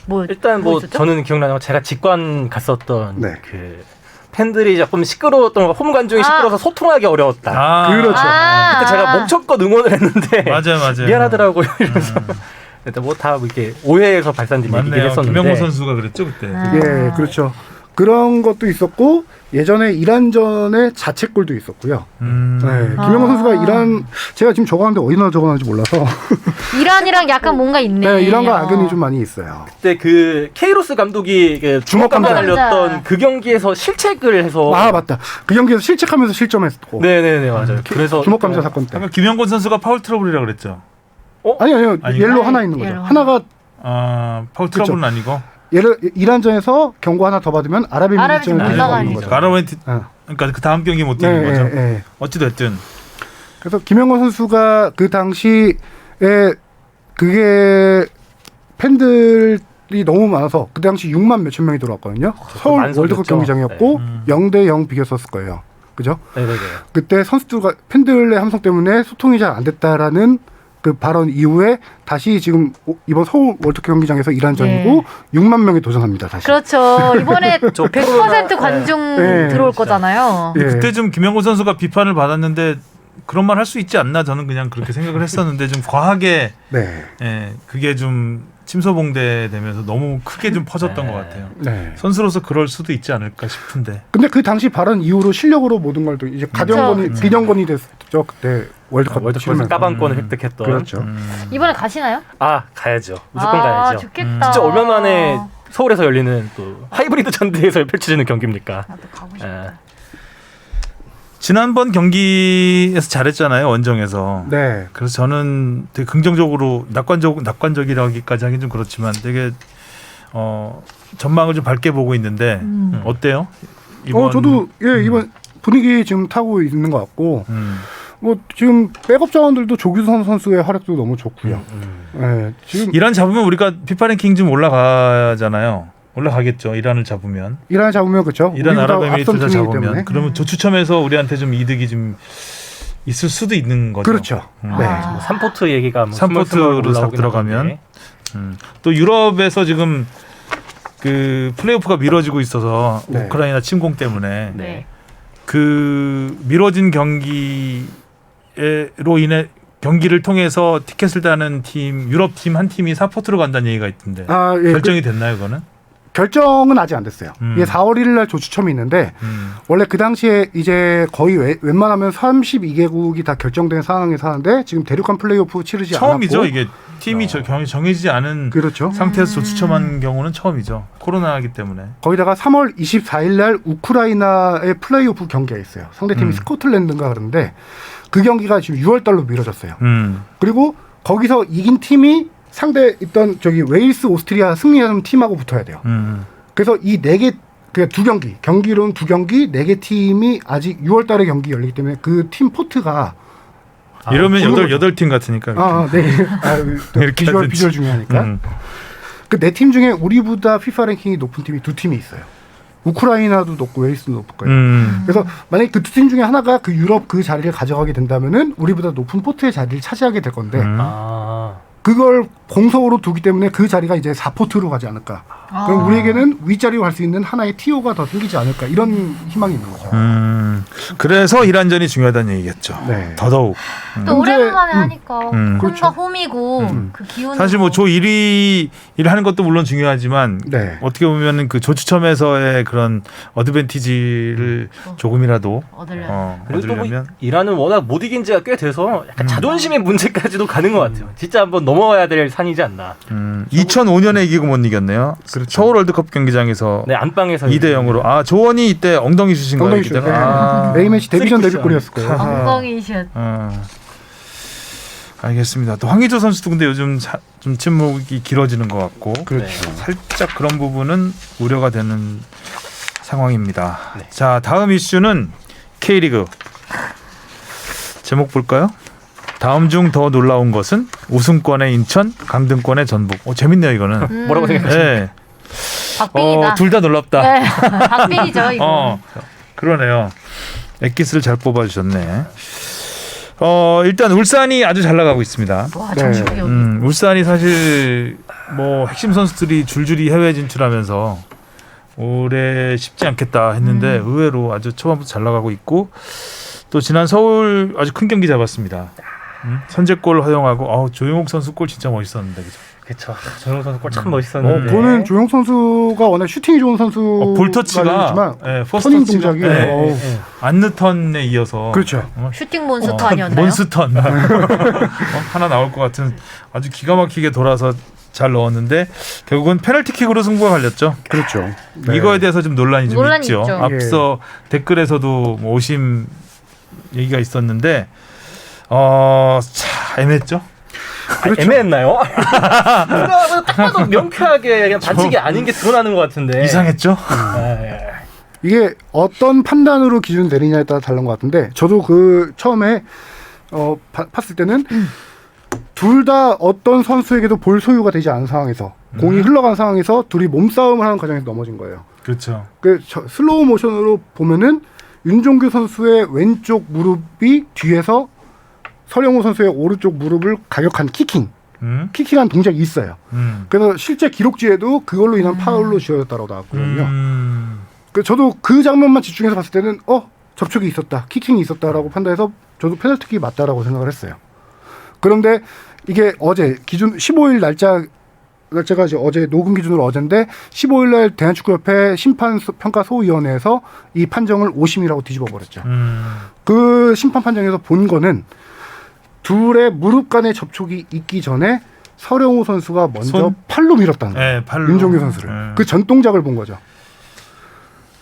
뭐 일단 뭐 있었죠? 저는 기억나는 건 제가 직관 갔었던 네. 그 팬들이 조금 시끄러웠던 거, 홈 관중이 시끄러워서 소통하기 어려웠다. 그렇죠. 그때 제가 멈춰껏 응원을 했는데 맞아요. 미안하더라고요. 이러면서 일단 뭐 다 이렇게 오해에서 발산된 얘기긴 맞네요. 했었는데 김영호 선수가 그랬죠 그때. 예, 그렇죠. 그런 것도 있었고 예전에 이란전에 자책골도 있었고요. 네, 김영권 선수가 이란 제가 지금 적어놨는데 어디나 적어놨는지 몰라서 이란이랑 약간 뭔가 있네. 네, 이란과 악연이 좀 많이 있어요. 그때 그 케이로스 감독이 그 주먹 감자 날렸던 그 경기에서 실책을 해서 아 맞다. 그 경기에서 실책하면서 실점했고. 네네네 맞아요. 그래서 주먹 감자 사건 때. 아까 김영권 선수가 파울 트러블이라 그랬죠. 아니요. 아니, 옐로 하나 있는 거죠. 옐로 하나가 파울 트러블은 아니고. 이란전에서 경고 하나 더 받으면 아랍에미리트전에 아랍에미리트 올라가는 거죠. 가라멘티 어. 그러니까 그 다음 경기 못 뛰는 거죠. 네. 어찌 됐든 그래서 김영권 선수가 그 당시에 그게 팬들이 너무 많아서 그 당시 6만 몇천 명이 들어왔거든요. 서울 만석이었죠. 월드컵 경기장이었고 네. 0대0 비겼었을 거예요. 그죠? 네네네. 그때 선수들과 팬들의 함성 때문에 소통이 잘 안 됐다라는 그 발언 이후에 다시 지금 이번 서울 월드컵 경기장에서 이란전이고 6만 명이 도전합니다. 다시. 그렇죠. 이번에 100% 관중 네. 들어올 거잖아요. 예. 그때 좀 김영권 선수가 비판을 받았는데 그런 말 할 수 있지 않나 저는 그냥 그렇게 생각을 했었는데 좀 과하게 네. 그게 좀 침소봉대 되면서 너무 크게 좀 퍼졌던 것 같아요. 네. 선수로서 그럴 수도 있지 않을까 싶은데. 근데 그 당시 발언 이후로 실력으로 모든 걸 또 이제 가정권이 비정권이 됐죠. 그때 월드컵 월드컵에서 치르면서. 까방권을 획득했던. 그렇죠. 이번에 가시나요? 아 가야죠. 무조건 가야죠. 좋겠다. 진짜 얼마 만에 서울에서 열리는 또 하이브리드 전대에서 펼쳐지는 경기입니까? 나도 가고 싶다. 예. 지난번 경기에서 잘했잖아요 원정에서. 네. 그래서 저는 되게 긍정적으로 낙관적이라기까지 하긴 좀 그렇지만 되게 전망을 좀 밝게 보고 있는데 어때요? 저도 이번 분위기 지금 타고 있는 것 같고 음. 뭐 지금 백업 자원들도 조규선 선수의 활약도 너무 좋고요. 네, 지금 이란 잡으면 우리가 피파 랭킹 좀 올라가잖아요. 올라가겠죠. 이란을 잡으면. 이란 잡으면 그렇죠. 이란 우리보다 아랍에미리트를 다 앞선 팀이기 잡으면 때문에. 그러면 조추첨에서 우리한테 좀 이득이 좀 있을 수도 있는 거죠. 그렇죠. 네. 아. 뭐 3포트 얘기가 뭐 3포트로 싹 올라오긴 들어가면 하는데. 또 유럽에서 지금 그 플레이오프가 미뤄지고 있어서 네. 우크라이나 침공 때문에 네. 그 미뤄진 경기로 인해 경기를 통해서 티켓을 따는 팀 유럽 팀 한 팀이 4포트로 간다는 얘기가 있던데 아, 예, 결정이 됐나요, 그거는? 결정은 아직 안 됐어요. 이게 4월 1일 날 조추첨이 있는데 원래 그 당시에 이제 거의 웬만하면 32개국이 다 결정된 상황에서 하는데 지금 대륙간 플레이오프 치르지 처음이죠. 않았고 이게 팀이 정해지지 않은 그렇죠. 상태에서 조추첨한 경우는 처음이죠. 코로나이기 때문에. 거기다가 3월 24일 날 우크라이나의 플레이오프 경기가 있어요. 상대팀이 스코틀랜드인가 그러는데 그 경기가 지금 6월 달로 미뤄졌어요. 그리고 거기서 이긴 팀이 상대 있던 저기 웨일스, 오스트리아 승리하는 팀하고 붙어야 돼요. 그래서 이 4개 그냥 2경기, 경기로는 2경기, 4개 팀이 아직 6월 달에 경기 열리기 때문에 그 팀 포트가 이러면 그런 여덟 팀 같으니까. 네. 이렇게 하든지. 비주얼 중요하니까. 그 4팀 중에 우리보다 FIFA 랭킹이 높은 팀이 2팀이 있어요. 우크라이나도 높고 웨일스도 높을 거예요. 그래서 만약에 그 2팀 중에 하나가 그 유럽 그 자리를 가져가게 된다면은 우리보다 높은 포트의 자리를 차지하게 될 건데 그걸 공석으로 두기 때문에 그 자리가 이제 4포트로 가지 않을까. 그럼 우리에게는 윗자리로 갈 수 있는 하나의 티오가 더 생기지 않을까. 이런 희망이 있는 거죠. 그래서 이란전이 중요하다는 얘기겠죠. 네. 더더욱. 또 현재, 오랜만에 하니까 홈과 그렇죠. 홈이고 그 기운 사실 뭐 조 1위 일 하는 것도 물론 중요하지만 네. 어떻게 보면은 그 조추첨에서의 그런 어드밴티지를 조금이라도 얻으려면 그리고 또 뭐 얻으려면 이란은 워낙 못 이긴 지가 꽤 돼서 약간 자존심의 문제까지도 가는 것 같아요. 진짜 한번 넘어와야 될 산이지 않나. 2005년에 이기고 못 이겼네요. 서울 월드컵 경기장에서 네, 안방에서 2대 0으로. 아, 조원이 이때 엉덩이 슛인 거예요. 엉덩이 슛. 이때가? 아. A매치 데뷔전 쓰리 쿠션. 데뷔골이었을 거예요. 엉덩이 슛. 알겠습니다. 또 황의조 선수도 근데 요즘 좀 침묵이 길어지는 것 같고 그렇죠. 살짝 그런 부분은 우려가 되는 상황입니다. 네. 자, 다음 이슈는 K리그. 제목 볼까요? 다음 중 더 놀라운 것은 우승권의 인천, 강등권의 전북. 재밌네요, 이거는. 뭐라고 생각하세요? 네. 박빙이다. 둘 다 놀랍다. 네. 박빙이죠 이거. 그러네요. 엑기스를 잘 뽑아주셨네. 일단 울산이 아주 잘 나가고 있습니다. 와 정신이 없. 울산이 사실 뭐 핵심 선수들이 줄줄이 해외 진출하면서 올해 쉽지 않겠다 했는데 의외로 아주 초반부터 잘 나가고 있고 또 지난 서울 아주 큰 경기 잡았습니다. 선제골 허용하고 조용욱 선수 골 진짜 멋있었는데 그죠? 그렇죠. 정용 선수 골 참 멋있었는데. 저는 조용 선수가 워낙 슈팅이 좋은 선수 볼터치가 퍼스트 터닝 터치가 동작이 안느턴에 이어서 그렇죠. 슈팅 몬스터 아니었나요? 몬스턴 하나 나올 것 같은 아주 기가 막히게 돌아서 잘 넣었는데 결국은 페널티킥으로 승부가 갈렸죠. 그렇죠. 네. 이거에 대해서 좀 논란이 좀 논란이 있죠. 있죠. 앞서 댓글에서도 뭐 오심 얘기가 있었는데 참 애매했죠. 그렇죠. 애매했나요? 딱 봐도 명쾌하게 그냥 반칙이 아닌 게 드러나는 것 같은데. 이상했죠. 이게 어떤 판단으로 기준 내리냐에 따라 다른 것 같은데 저도 그 처음에 봤을 때는 둘 다 어떤 선수에게도 볼 소유가 되지 않은 상황에서 공이 흘러간 상황에서 둘이 몸싸움을 하는 과정에서 넘어진 거예요. 그렇죠. 그 슬로우 모션으로 보면은 윤종규 선수의 왼쪽 무릎이 뒤에서 서령우 선수의 오른쪽 무릎을 가격한 킥킹한 동작이 있어요. 그래서 실제 기록지에도 그걸로 인한 파울로 지어졌다고 나왔거든요. 저도 그 장면만 집중해서 봤을 때는 접촉이 있었다, 킥킹이 있었다라고 판단해서 저도 페널티킥이 맞다라고 생각을 했어요. 그런데 이게 어제 기준 15일 날짜가 이제 어제 녹음 기준으로 어제인데 15일 날 대한축구협회 심판평가소위원회에서 이 판정을 오심이라고 뒤집어 버렸죠. 그 심판 판정에서 본 거는 둘의 무릎 간의 접촉이 있기 전에 서령우 선수가 먼저 팔로 밀었다는 거예요. 네, 팔로. 윤종규 선수를. 그 전 동작을 본 거죠.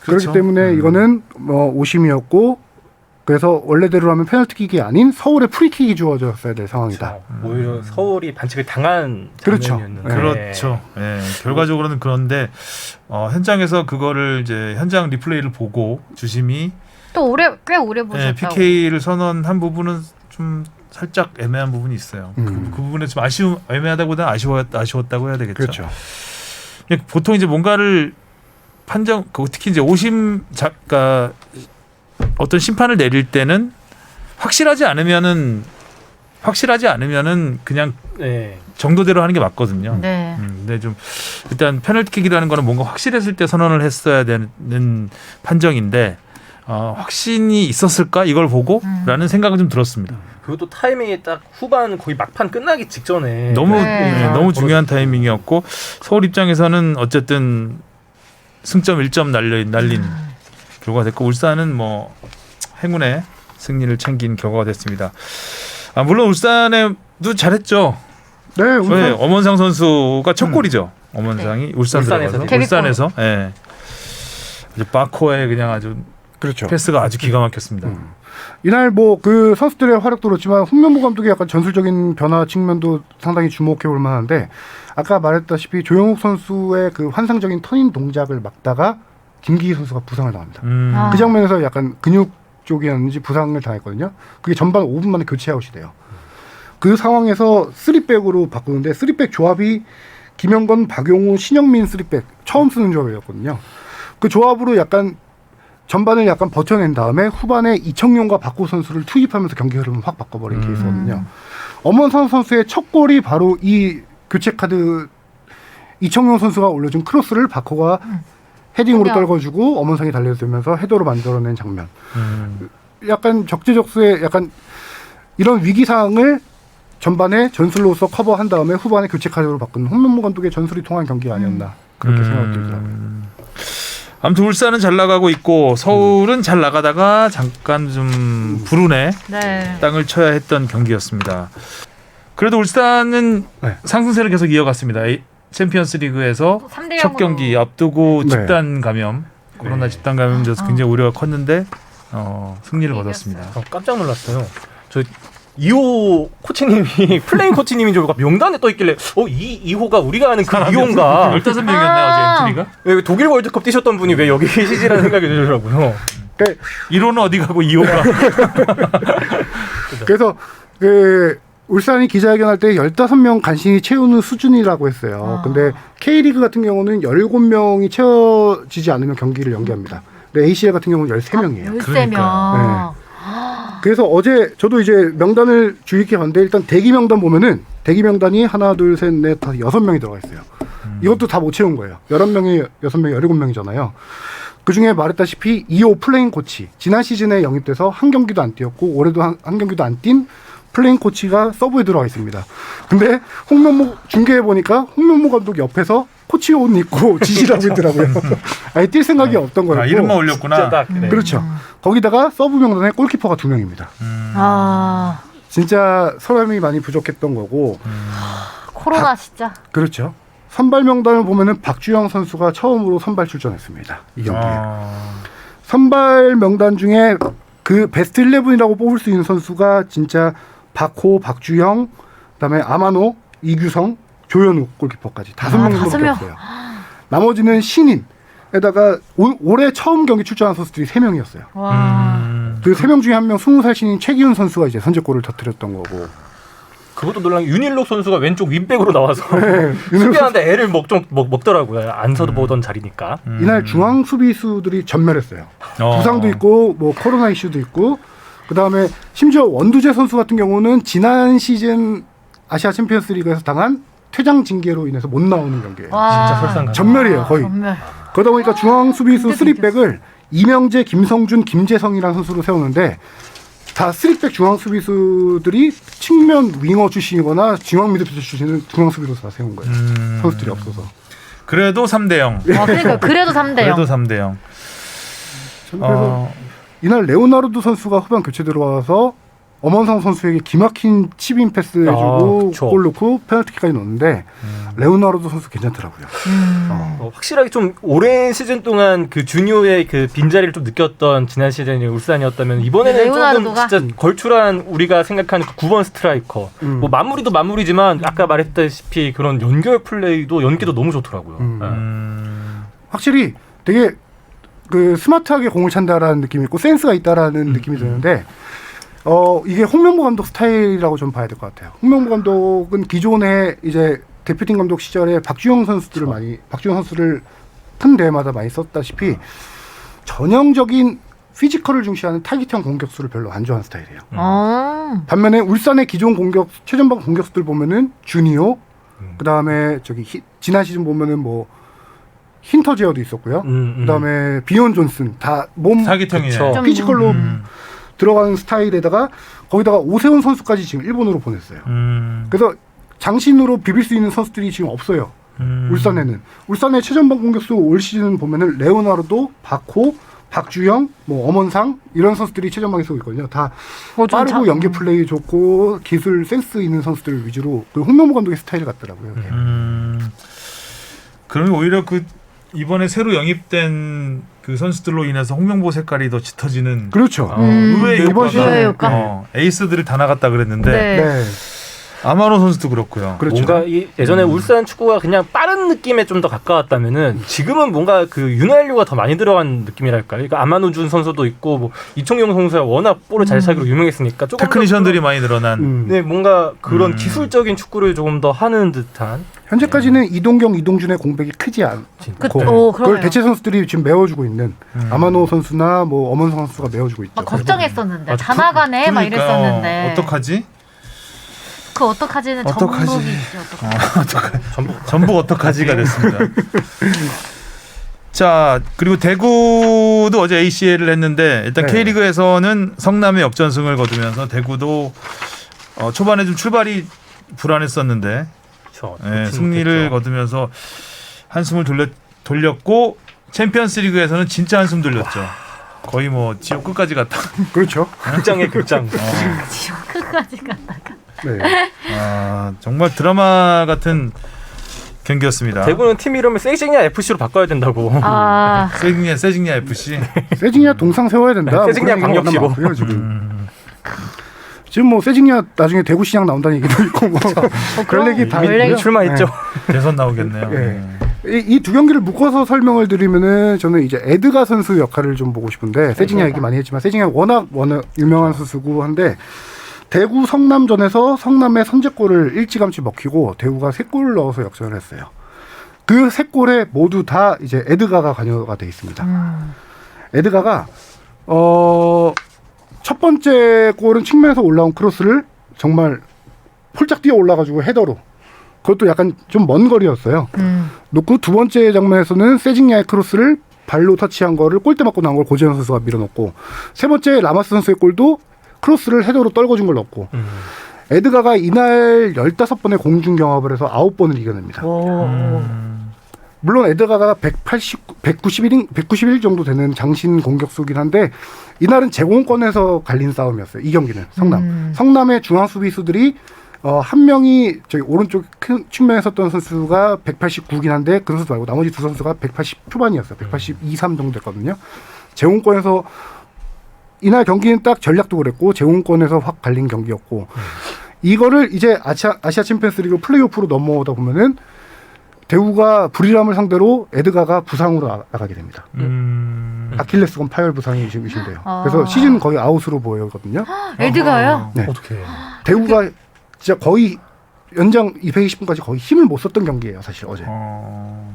그렇죠. 그렇기 때문에 이거는 오심이었고 그래서 원래대로 하면 페널티킥이 아닌 서울의 프리킥이 주어졌어야 될 상황이다. 오히려 서울이 반칙을 당한 그렇죠. 장면이었는데. 그렇죠. 네, 결과적으로는 그런데 현장에서 그거를 이제 현장 리플레이를 보고 주심이 또 꽤 오래 보셨다고. PK를 선언한 부분은 좀 살짝 애매한 부분이 있어요. 그 부분에 좀 애매하다보다는 아쉬웠다고 해야 되겠죠. 그렇죠. 보통 이제 뭔가를 판정, 특히 이제 오심 작가 어떤 심판을 내릴 때는 확실하지 않으면은 그냥 네. 정도대로 하는 게 맞거든요. 네. 근데 좀 일단 페널티킥이라는 거는 뭔가 확실했을 때 선언을 했어야 되는 판정인데 확신이 있었을까 이걸 보고라는 생각은 좀 들었습니다. 그리고 또 타이밍이 딱 후반 거의 막판 끝나기 직전에 너무 네. 너무 중요한 타이밍이었고 서울 입장에서는 어쨌든 승점 1점 날린 결과가 됐고 울산은 뭐 행운의 승리를 챙긴 결과가 됐습니다. 물론 울산에도 잘했죠. 네, 울산 네, 엄원상 선수가 첫 골이죠. 엄원상이 울산에서. 울산에서 아주 바코의 그냥 아주 그렇죠. 패스가 아주 기가 막혔습니다. 이날 뭐 그 선수들의 활약도 그렇지만 홍명보 감독의 약간 전술적인 변화 측면도 상당히 주목해 볼 만한데 아까 말했다시피 조영욱 선수의 그 환상적인 터닝 동작을 막다가 김기희 선수가 부상을 당합니다. 아. 그 장면에서 약간 근육 쪽이었는지 부상을 당했거든요. 그게 전반 5분 만에 교체 아웃이 돼요. 그 상황에서 3백으로 바꾸는데 3백 조합이 김영건, 박용우, 신영민 3백 처음 쓰는 조합이었거든요. 그 조합으로 약간 전반을 약간 버텨낸 다음에 후반에 이청용과 박구 선수를 투입하면서 경기 흐름을 확 바꿔버린 케이스거든요. 엄원상 선수의 첫 골이 바로 이 교체 카드 이청용 선수가 올려준 크로스를 박호가 헤딩으로 그냥. 떨궈주고 엄원상이 달려들면서 헤더로 만들어낸 장면. 약간 적재적소에 약간 이런 위기 상황을 전반에 전술로서 커버한 다음에 후반에 교체 카드로 바꾼 홍명보 감독의 전술이 통한 경기 아니었나 그렇게 생각이 들더라고요. 아무튼 울산은 잘 나가고 있고 서울은 잘 나가다가 잠깐 좀 불운의 네. 땅을 쳐야 했던 경기였습니다. 그래도 울산은 네. 상승세를 계속 이어갔습니다. 챔피언스 리그에서 3대 0으로. 첫 경기 앞두고 네. 집단 감염, 코로나 집단 감염돼서 굉장히 우려가 컸는데 승리를 거뒀습니다. 깜짝 놀랐어요. 저 2호 코치님이 플레인 코치님인 줄 알고 명단에 떠 있길래 이 2호가 우리가 아는 그 2호인가? 15명이었나요 어제 엔트리가? 왜 독일 월드컵 뛰셨던 분이 왜 여기 계시지라는 생각이 들더라고요. 그러니까 1호는 어디 가고 2호가 그래서 그 울산이 기자회견할 때 15명 간신히 채우는 수준이라고 했어요. 근데 K리그 같은 경우는 17명이 채워지지 않으면 경기를 연기합니다. 근데 ACL 같은 경우는 13명이에요. 13명. 그래서 어제 저도 이제 명단을 주의 깊게 봤는데 일단 대기 명단 보면은 대기 명단이 하나, 둘, 셋, 넷, 다섯, 6명이 들어가 있어요. 이것도 다 못 채운 거예요. 11명이 6명이 17명이잖아요. 그중에 말했다시피 2호 플레인 코치 지난 시즌에 영입돼서 한 경기도 안 뛰었고 올해도 한 경기도 안 뛴 플레인 코치가 서브에 들어가 있습니다. 근데 홍명보 중계해 보니까 홍명보 감독 옆에서 코치 옷 입고 지시를 하고 있더라고요. 아예 뛸 생각이 없던 거였고. 이름만 올렸구나. 진짜 딱, 네. 그렇죠. 거기다가 서브 명단에 골키퍼가 2명입니다. 아, 진짜 사람이 많이 부족했던 거고. 코로나 진짜. 그렇죠. 선발 명단을 보면은 박주영 선수가 처음으로 선발 출전했습니다. 이 경기에. 선발 명단 중에 그 베스트 11이라고 뽑을 수 있는 선수가 진짜 박호, 박주영, 그다음에 아마노, 이규성, 조현욱 골키퍼까지 5명 정도밖에 5명. 없어요. 나머지는 신인에다가 올해 처음 경기 출전한 선수들이 3명이었어요. 와. 그 3명 중에 한 명 20살 신인 최기훈 선수가 이제 선제골을 터뜨렸던 거고. 그것도 놀란 게 윤일록 선수가 왼쪽 윙백으로 나와서 수비하는데 애를 먹더라고요. 안 서도 보던 자리니까. 이날 중앙 수비수들이 전멸했어요. 부상도 있고 뭐 코로나 이슈도 있고 그다음에 심지어 원두재 선수 같은 경우는 지난 시즌 아시아 챔피언스 리그에서 당한 퇴장 징계로 인해서 못 나오는 경기예요. 와. 진짜 설상가상. 전멸이에요, 거의. 전멸. 그러다 보니까 중앙 수비수 근데도 3백을 이명재, 김성준, 김재성이라는 선수로 세우는데 다 3백 중앙 수비수들이 측면 윙어 출신이거나 중앙 미드필더 출신은 중앙 수비로 다 세운 거예요. 선수들이 없어서. 그래도 3대0. 그러니까 그래도 3대 0. 그래도 3대0. 그래서 이날 레오나르도 선수가 후반 교체 들어와서 엄원상 선수에게 기막힌 칩인 패스 해주고 그쵸. 골 넣고 페널티까지 넣었는데 레오나르도 선수 괜찮더라고요. 확실하게 좀 오랜 시즌 동안 그 주니어의 그 빈자리를 좀 느꼈던 지난 시즌이 울산이었다면 이번에는 조금 레오나르도가? 진짜 걸출한 우리가 생각하는 그 9번 스트라이커. 뭐 마무리도 마무리지만 아까 말했다시피 그런 연결 플레이도 연기도 너무 좋더라고요. 확실히 되게 그 스마트하게 공을 찬다라는 느낌이 있고 센스가 있다라는 느낌이 드는데 이게 홍명보 감독 스타일이라고 좀 봐야 될 것 같아요. 홍명보 감독은 기존에 이제 대표팀 감독 시절에 박주영 선수를 큰 대회마다 많이 썼다시피 전형적인 피지컬을 중시하는 타깃형 공격수를 별로 안 좋아하는 스타일이에요. 반면에 울산의 기존 최전방 공격수들 보면은 주니오, 그다음에 지난 시즌 보면은 뭐 힌터제어도 있었고요. 그다음에 비온 존슨 다 몸 사기통이에요. 피지컬로 들어가는 스타일에다가 거기다가 오세훈 선수까지 지금 일본으로 보냈어요. 그래서 장신으로 비빌 수 있는 선수들이 지금 없어요. 울산의 최전방 공격수 올 시즌 보면은 레오나르도, 박호, 박주영, 뭐 엄원상 이런 선수들이 최전방에 서고 있거든요. 다 빠르고 연계 플레이 좋고 기술 센스 있는 선수들 위주로 그 홍명보 감독의 스타일 같더라고요. 그러면 오히려 그 이번에 새로 영입된 그 선수들로 인해서 홍명보 색깔이 더 짙어지는 그렇죠. 의외의 이번 시즌에 효과가 에이스들이 다 나갔다 그랬는데 네. 아마노 선수도 그렇고요. 그렇죠. 뭔가 예전에 울산 축구가 그냥 빠른 느낌에 좀 더 가까웠다면은 지금은 뭔가 그 윤활유가 더 많이 들어간 느낌이랄까요. 그러니까 아마노준 선수도 있고 뭐 이청용 선수가 워낙 볼을 잘 차기로 유명했으니까 조금 테크니션들이 많이 늘어난. 네, 뭔가 그런 기술적인 축구를 조금 더 하는 듯한. 현재까지는 이동경, 이동준의 공백이 크지 않고 그걸 대체 선수들이 지금 메워주고 있는 아마노 선수나 뭐 엄원상 선수가 메워주고 있죠. 막 걱정했었는데 맞아. 다 나가네 막 그러니까, 이랬었는데 어떡하지? 그 어떡하지는 어떡하지? 전북이죠. 전북 어떡하지가 됐습니다. 자, 그리고 대구도 어제 ACL을 했는데 일단 네. K리그에서는 성남의 역전승을 거두면서 대구도 초반에 좀 출발이 불안했었는데 승리를 거두면서 한숨을 돌렸고 챔피언스리그에서는 진짜 한숨 돌렸죠. 거의 뭐 지옥 끝까지 갔다. 그렇죠. 극장의 극장. 지옥 끝까지 갔다가. 네. 정말 드라마 같은 경기였습니다. 대구는 팀 이름을 세징야 FC로 바꿔야 된다고. 세징야 FC. 세징야 동상 세워야 된다. 세징야 광역시로. 지금 뭐 세징야 나중에 대구시장 나온다는 얘기도 있고 뭐 그런 얘기 다 이미 출마했죠. 대선 나오겠네요. 이 두 경기를 묶어서 설명을 드리면은 저는 이제 에드가 선수 역할을 좀 보고 싶은데 세징야 얘기 많이 했지만 세징야 워낙 유명한 선수고 한데 대구 성남전에서 성남의 선제골을 일찌감치 먹히고 대구가 3골을 넣어서 역전을 했어요. 그 3골에 모두 다 이제 에드가가 관여가 돼 있습니다. 에드가가 첫 번째 골은 측면에서 올라온 크로스를 정말 폴짝 뛰어 올라가지고 헤더로 그것도 약간 좀 먼 거리였어요. 놓고 두 번째 장면에서는 세징야의 크로스를 발로 터치한 거를 골대 맞고 나온 걸 고재현 선수가 밀어넣고 세 번째 라마스 선수의 골도 크로스를 헤더로 떨궈준 걸 넣고 에드가가 이날 15번의 공중 경합을 해서 9번을 이겨냅니다. 물론 에드가가 191 정도 되는 장신 공격수긴 한데 이날은 제공권에서 갈린 싸움이었어요. 이 경기는 성남의 중앙 수비수들이 한 명이 저기 오른쪽 큰 측면에 섰던 선수가 189긴 한데 그 선수 말고 나머지 두 선수가 180 초반이었어요. 182, 3 정도 됐거든요. 제공권에서 이날 경기는 딱 전략도 그랬고 제공권에서 확 갈린 경기였고 이거를 이제 아시아 챔피언스리그 플레이오프로 넘어오다 보면은 대구가 불이람을 상대로 에드가가 부상으로 나가게 됩니다. 아킬레스건 파열 부상이 있으신데요. 그래서 시즌 거의 아웃으로 보이거든요. 에드가요? 네. 어떻게? 대구가 진짜 거의 연장 220분까지 거의 힘을 못 썼던 경기예요, 사실 어제.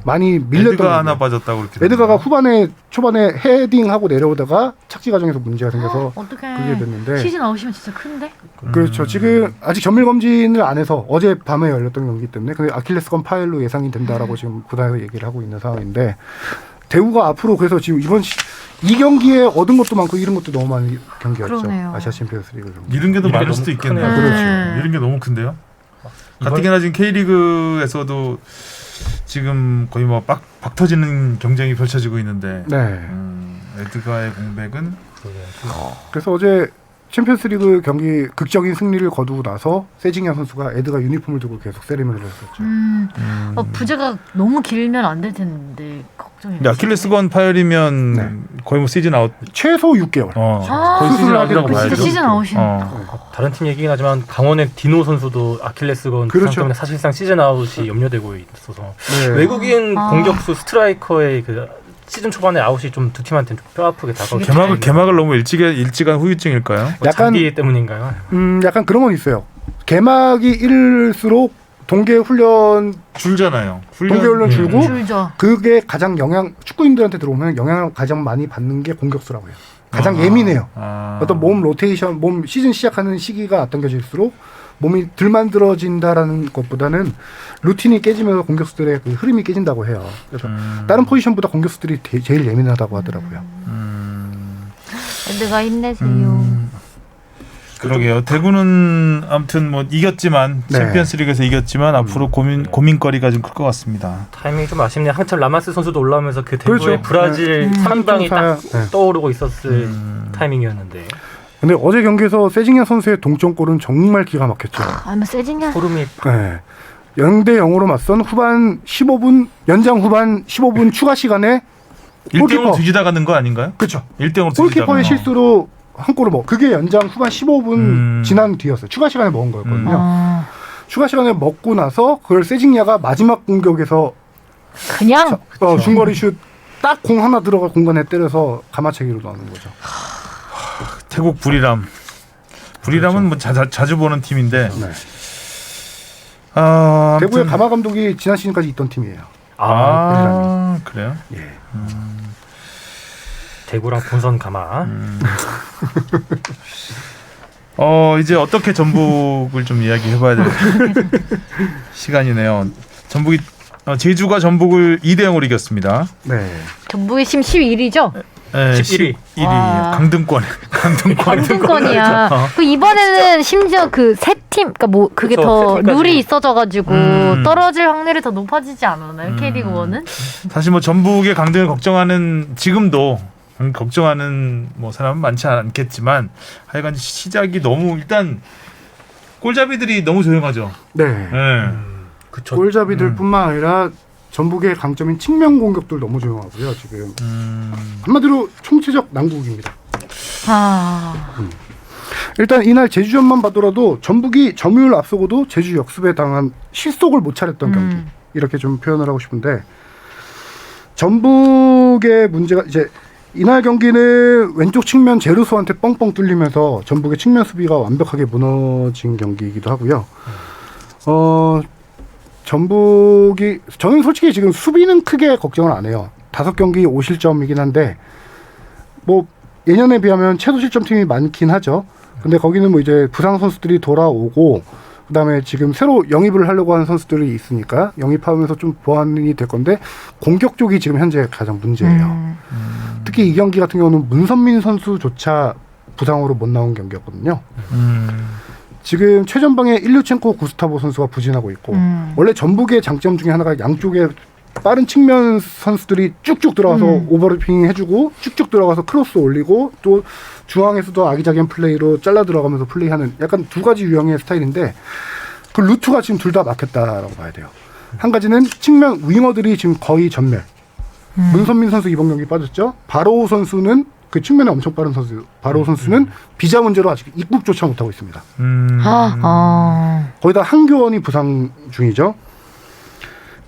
많이 밀렸던 에드가 하나 빠졌다고 그렇게. 에드가가 초반에 헤딩하고 내려오다가 착지 과정에서 문제가 생겨서 그게 됐는데 시즌 아웃이면 진짜 큰데? 그렇죠. 지금 아직 점밀 검진을 안 해서 어제 밤에 열렸던 경기 때문에 근데 아킬레스건 파열로 예상이 된다라고 지금 구단에서 얘기를 하고 있는 상황인데 대구가 앞으로 그래서 지금 이 경기에 얻은 것도 많고 잃은 것도 너무 많은 경기였죠. 그러네요. 아시아 챔피언스리그 경기. 잃은 게 더 많을 수도 있겠네요. 그렇죠. 잃은 게 너무 큰데요. 가뜩이나 지금 K리그에서도 지금 거의 뭐 박 터지는 경쟁이 펼쳐지고 있는데 네. 에드가의 공백은 그래서 어제 챔피언스리그 경기 극적인 승리를 거두고 나서 세징야 선수가 에드가 유니폼을 두고 계속 세리머니를 했었죠. 부재가 너무 길면 안 될 텐데 걱정이. 아킬레스건 파열이면 네. 거의 뭐 시즌 아웃. 최소 6개월. 거의 시즌 아웃이라고 봐야죠. 진짜 시즌 아웃이네. 다른 팀 얘기긴 하지만 강원의 디노 선수도 아킬레스건 부상 그렇죠. 때문에 사실상 시즌 아웃이 염려되고 있어서 네. 외국인 공격수 스트라이커의 그 시즌 초반에 아웃이 좀 두 팀한테는 좀 뼈 아프게 다가오고 개막을 너무 일찍한 후유증일까요? 약간 장기 때문인가요? 약간 그런 건 있어요. 개막이 이를수록 동계 훈련 줄잖아요. 동계 훈련 줄고 줄죠. 그게 가장 축구인들한테 들어오면 영향을 가장 많이 받는 게 공격수라고 해요. 가장 예민해요. 어떤 몸 로테이션, 몸 시즌 시작하는 시기가 앞당겨질수록 몸이 덜 만들어진다라는 것보다는 루틴이 깨지면서 공격수들의 그 흐름이 깨진다고 해요. 그래서 다른 포지션보다 공격수들이 제일 예민하다고 하더라고요. 애들가 힘내세요. 그러게요. 대구는 아무튼 뭐 이겼지만 네. 챔피언스리그에서 이겼지만 앞으로 고민거리가 좀 클 것 같습니다. 타이밍이 좀 아쉽네요. 한참 라마스 선수도 올라오면서 그 대구의 그렇죠. 브라질 3인방이 딱 네. 떠오르고 있었을 타이밍이었는데 근데 어제 경기에서 세징야 선수의 동점골은 정말 기가 막혔죠. 아마 세징야. 소름이 네. 0대 0으로 맞선 후반 15분 연장 후반 15분 추가 시간에 1대0으로 뒤지다가는 거 아닌가요? 그렇죠. 1대0으로 골키퍼의 실수로 한 골을 그게 연장 후반 15분 지난 뒤였어요. 추가 시간에 먹은 거였거든요. 추가 시간에 먹고 나서 그걸 세징야가 마지막 공격에서 그냥 중거리 슛 딱 공 하나 들어갈 공간에 때려서 가마차기로 나오는 거죠. 태국 부리람은 뭐 자주 보는 팀인데 네. 아무튼 대구의 가마 감독이 지난 시즌까지 있던 팀이에요. 그래요? 예. 대구랑 본선 가마. 이제 어떻게 전북을 좀 이야기해봐야 될 시간이네요. 전북이 제주가 전북을 2대 0으로 이겼습니다. 네. 전북이 지금 11위죠? 네, 11위. 1위 와. 강등권이야. 그 이번에는 심지어 그 세 팀, 그러니까 뭐 그게 그쵸, 더 세 팀까지. 룰이 있어져가지고 떨어질 확률이 더 높아지지 않았나요? K리그 1은? 사실 뭐 전북의 강등을 걱정하는 지금도 걱정하는 뭐 사람은 많지 않겠지만 하여간 시작이 너무 일단 골잡이들이 너무 조용하죠. 네. 네. 그쵸. 골잡이들뿐만 아니라 전북의 강점인 측면 공격들 너무 조용하고요. 지금 한마디로 총체적 난국입니다. 일단 이날 제주전만 봐더라도 전북이 점유율 앞서고도 제주 역습에 당한 실속을 못 차렸던 경기 이렇게 좀 표현을 하고 싶은데 전북의 문제가 이제 이날 경기는 왼쪽 측면 제루소한테 뻥뻥 뚫리면서 전북의 측면 수비가 완벽하게 무너진 경기이기도 하고요. 전북이 저는 솔직히 지금 수비는 크게 걱정을 안 해요. 5경기 5실점이긴 한데 뭐 예년에 비하면 최소 실점 팀이 많긴 하죠. 근데 거기는 뭐 이제 부상 선수들이 돌아오고 그다음에 지금 새로 영입을 하려고 하는 선수들이 있으니까 영입하면서 좀 보완이 될 건데 공격 쪽이 지금 현재 가장 문제예요. 특히 이 경기 같은 경우는 문선민 선수조차 부상으로 못 나온 경기였거든요. 지금 최전방에 일류첸코 구스타보 선수가 부진하고 있고 원래 전북의 장점 중에 하나가 양쪽에 빠른 측면 선수들이 쭉쭉 들어가서 오버래핑 해주고 쭉쭉 들어가서 크로스 올리고 또 중앙에서도 아기자기한 플레이로 잘라 들어가면서 플레이하는 약간 두 가지 유형의 스타일인데 그 루트가 지금 둘 다 막혔다라고 봐야 돼요. 한 가지는 측면 윙어들이 지금 거의 전멸. 문선민 선수 이번 경기 빠졌죠. 바로우 선수는 그 측면에 엄청 빠른 선수. 바로우 선수는 비자 문제로 아직 입국조차 못하고 있습니다. 거기다 한교원이 부상 중이죠.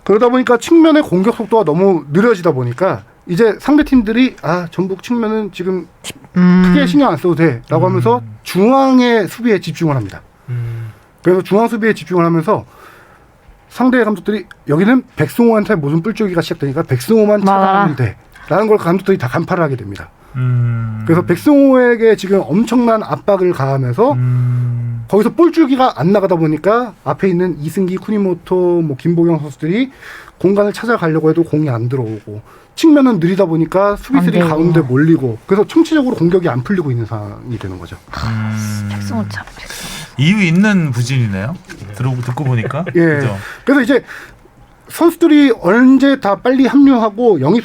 그러다 보니까 측면의 공격 속도가 너무 느려지다 보니까 이제 상대 팀들이 전북 측면은 지금 크게 신경 안 써도 돼라고 하면서 중앙의 수비에 집중을 합니다. 그래서 중앙 수비에 집중을 하면서 상대 감독들이 여기는 백승호한테 무슨 뿔조기가 시작되니까 백승호만 차단하면 돼라는 걸 감독들이 다 간파를 하게 됩니다. 그래서 백승호에게 지금 엄청난 압박을 가하면서 거기서 볼줄기가 안 나가다 보니까 앞에 있는 이승기, 쿠니모토, 뭐 김보경 선수들이 공간을 찾아가려고 해도 공이 안 들어오고 측면은 느리다 보니까 수비들이 가운데 몰리고 그래서 총체적으로 공격이 안 풀리고 있는 상황이 되는 거죠. 백승호 참. 이유 있는 부진이네요. 듣고 보니까. 예. 그죠? 그래서 이제 선수들이 언제 다 빨리 합류하고 영입이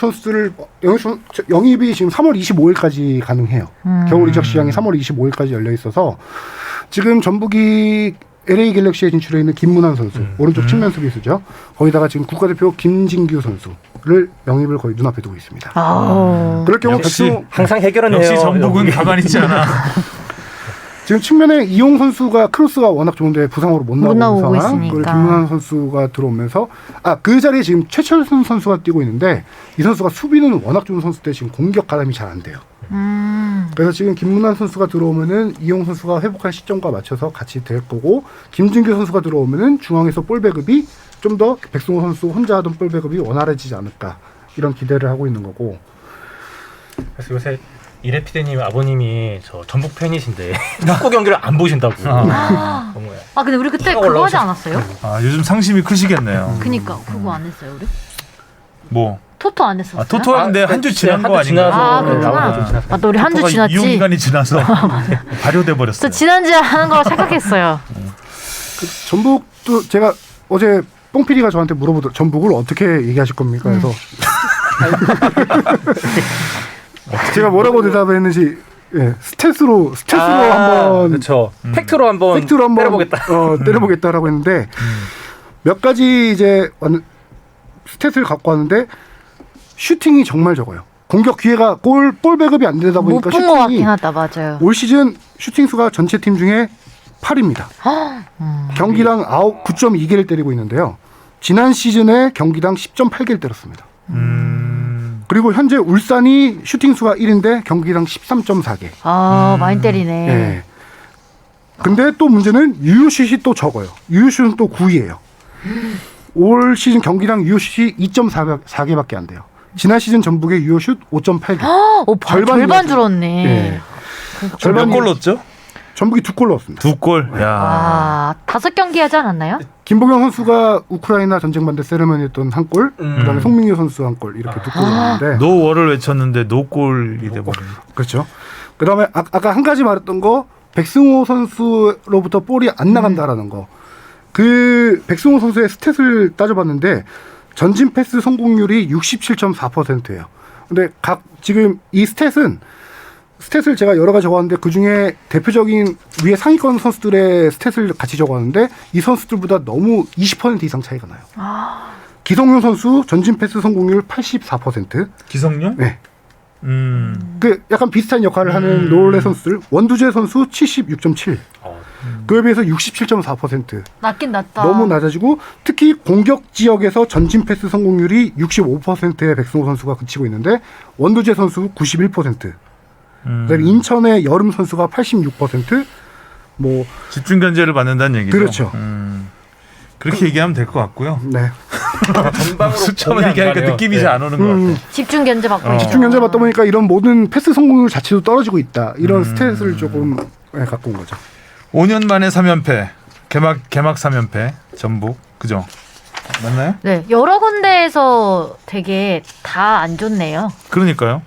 지금 3월 25일까지 가능해요. 겨울 이적 시장이 3월 25일까지 열려 있어서 지금 전북이 LA 갤럭시에 진출해 있는 김문환 선수, 오른쪽 측면 수비수죠. 거기다가 지금 국가대표 김진규 선수를 영입을 거의 눈앞에 두고 있습니다. 그럴 경우 역시 항상 해결은 해요. 역시 전북은 가만히 있지 않아. 지금 측면에 이용 선수가 크로스가 워낙 좋은데 부상으로 못 나오고 나오는 상황. 있으니까. 그리고 김문환 선수가 들어오면서 그 자리에 지금 최철순 선수가 뛰고 있는데 이 선수가 수비는 워낙 좋은 선수인데 지금 공격 가담이 잘 안 돼요. 그래서 지금 김문환 선수가 들어오면은 이용 선수가 회복한 시점과 맞춰서 같이 될 거고 김준규 선수가 들어오면은 중앙에서 볼 배급이 좀 더 백승호 선수 혼자 하던 볼 배급이 원활해지지 않을까 이런 기대를 하고 있는 거고. 그래서 요새 이래피디님 아버님이 저 전북 팬이신데 축구 경기를 안 보신다고. 아 근데 우리 그때 그거 하지 않았어요? 요즘 상심이 크시겠네요. 그니까 그거 안 했어요 우리? 뭐 토토 안 했었어요? 토토 하는데 한 주 지난 거 한주 아닌가요? 아 지나서 나오는 거좀 그렇구나. 지났어요. 또 우리 한 주 토토가 지났지. 이용 기간이 지나서 발효돼 저 버렸어요. 지난주에 하는 거라고 생각했어요. 그 전북도 제가 어제 뽕피디가 저한테 전북을 어떻게 얘기하실 겁니까? 그래서 제가 뭐라고 대답했는지 스탯으로 한번 그렇죠. 팩트로 한번 때려보겠다. 때려보겠다라고 했는데 몇 가지 이제 스탯을 갖고 왔는데 슈팅이 정말 적어요. 공격 기회가 볼 배급이 안 되다 못 보니까 본 것 같긴 슈팅이 하다 맞아요. 올 시즌 슈팅 수가 전체 팀 중에 8입니다. 경기당 9.2개를 때리고 있는데요. 지난 시즌에 경기당 10.8개를 때렸습니다. 그리고 현재 울산이 슈팅 수가 1인데 경기당 13.4개. 많이 때리네. 네. 근데 또 문제는 유효슛이 또 적어요. 유효슛은 또 9위예요. 올 시즌 경기당 유효슛이 2.4개밖에 안 돼요. 지난 시즌 전북의 유효슛 5.8개. 절반 줄었네. 네. 몇 골 넣었죠? 전북이 2골 넣었습니다. 2골. 야. 5경기 하지 않았나요? 김보경 선수가 우크라이나 전쟁 반대 세레머니 했던 한 골, 그다음에 송민규 선수 한 골 이렇게 2골 넣었는데 노월을 외쳤는데 노골이 돼버린. 그렇죠. 그다음에 아까 한 가지 말했던 거 백승호 선수로부터 볼이 안 나간다라는 거. 그 백승호 선수의 스탯을 따져봤는데 전진 패스 성공률이 67.4%예요. 근데 지금 이 스탯을 제가 여러 가지 적었는데 그중에 대표적인 위에 상위권 선수들의 스탯을 같이 적었는데 이 선수들보다 너무 20% 이상 차이가 나요. 기성용 선수 전진 패스 성공률 84%. 기성용? 네. 그 약간 비슷한 역할을 하는 롤의 선수들. 원두재 선수 76.7. 그에 비해서 67.4%. 낮긴 낮다. 너무 낮아지고 특히 공격 지역에서 전진 패스 성공률이 65%의 백승호 선수가 그치고 있는데 원두재 선수 91%. 그다음에 인천의 여름 선수가 86%. 뭐 집중 견제를 받는다는 얘기죠. 그렇죠. 그렇게 얘기하면 될 것 같고요. 네. 전방으로 숫자만 얘기하니까 느낌이 잘 안 오는 것 같아요. 집중 견제 받고 있죠. 집중 견제 받다 보니까 이런 모든 패스 성공률 자체도 떨어지고 있다. 이런 스탯을 조금 갖고 온 거죠. 5년 만에 3연패. 개막 3연패. 전북. 그죠? 맞나요? 네, 여러 군데에서 되게 다 안 좋네요. 그러니까요.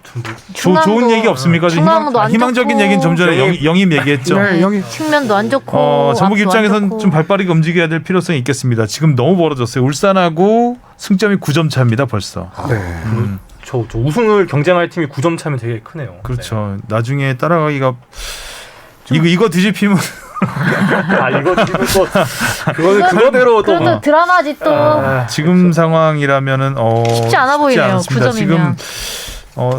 중앙도- 좋은 얘기 없습니까? 중앙도 안 희망적인 좋고. 얘기는 좀 전에 영임 얘기했죠. 네, 영희. 측면도 안 좋고. 전북 앞도 안 입장에선 좋고. 좀 발빠르게 움직여야 될 필요성이 있겠습니다. 지금 너무 벌어졌어요. 울산하고 승점이 9점 차입니다. 벌써. 네. 저 우승을 경쟁할 팀이 9점 차면 되게 크네요. 그렇죠. 나중에 따라가기가 이거 뒤집히면 이거 지금 또 그거대로 또 그래도 드라마지 또. 지금 상황이라면은 쉽지 않아 보이네요. 않습니다. 9점이면. 지금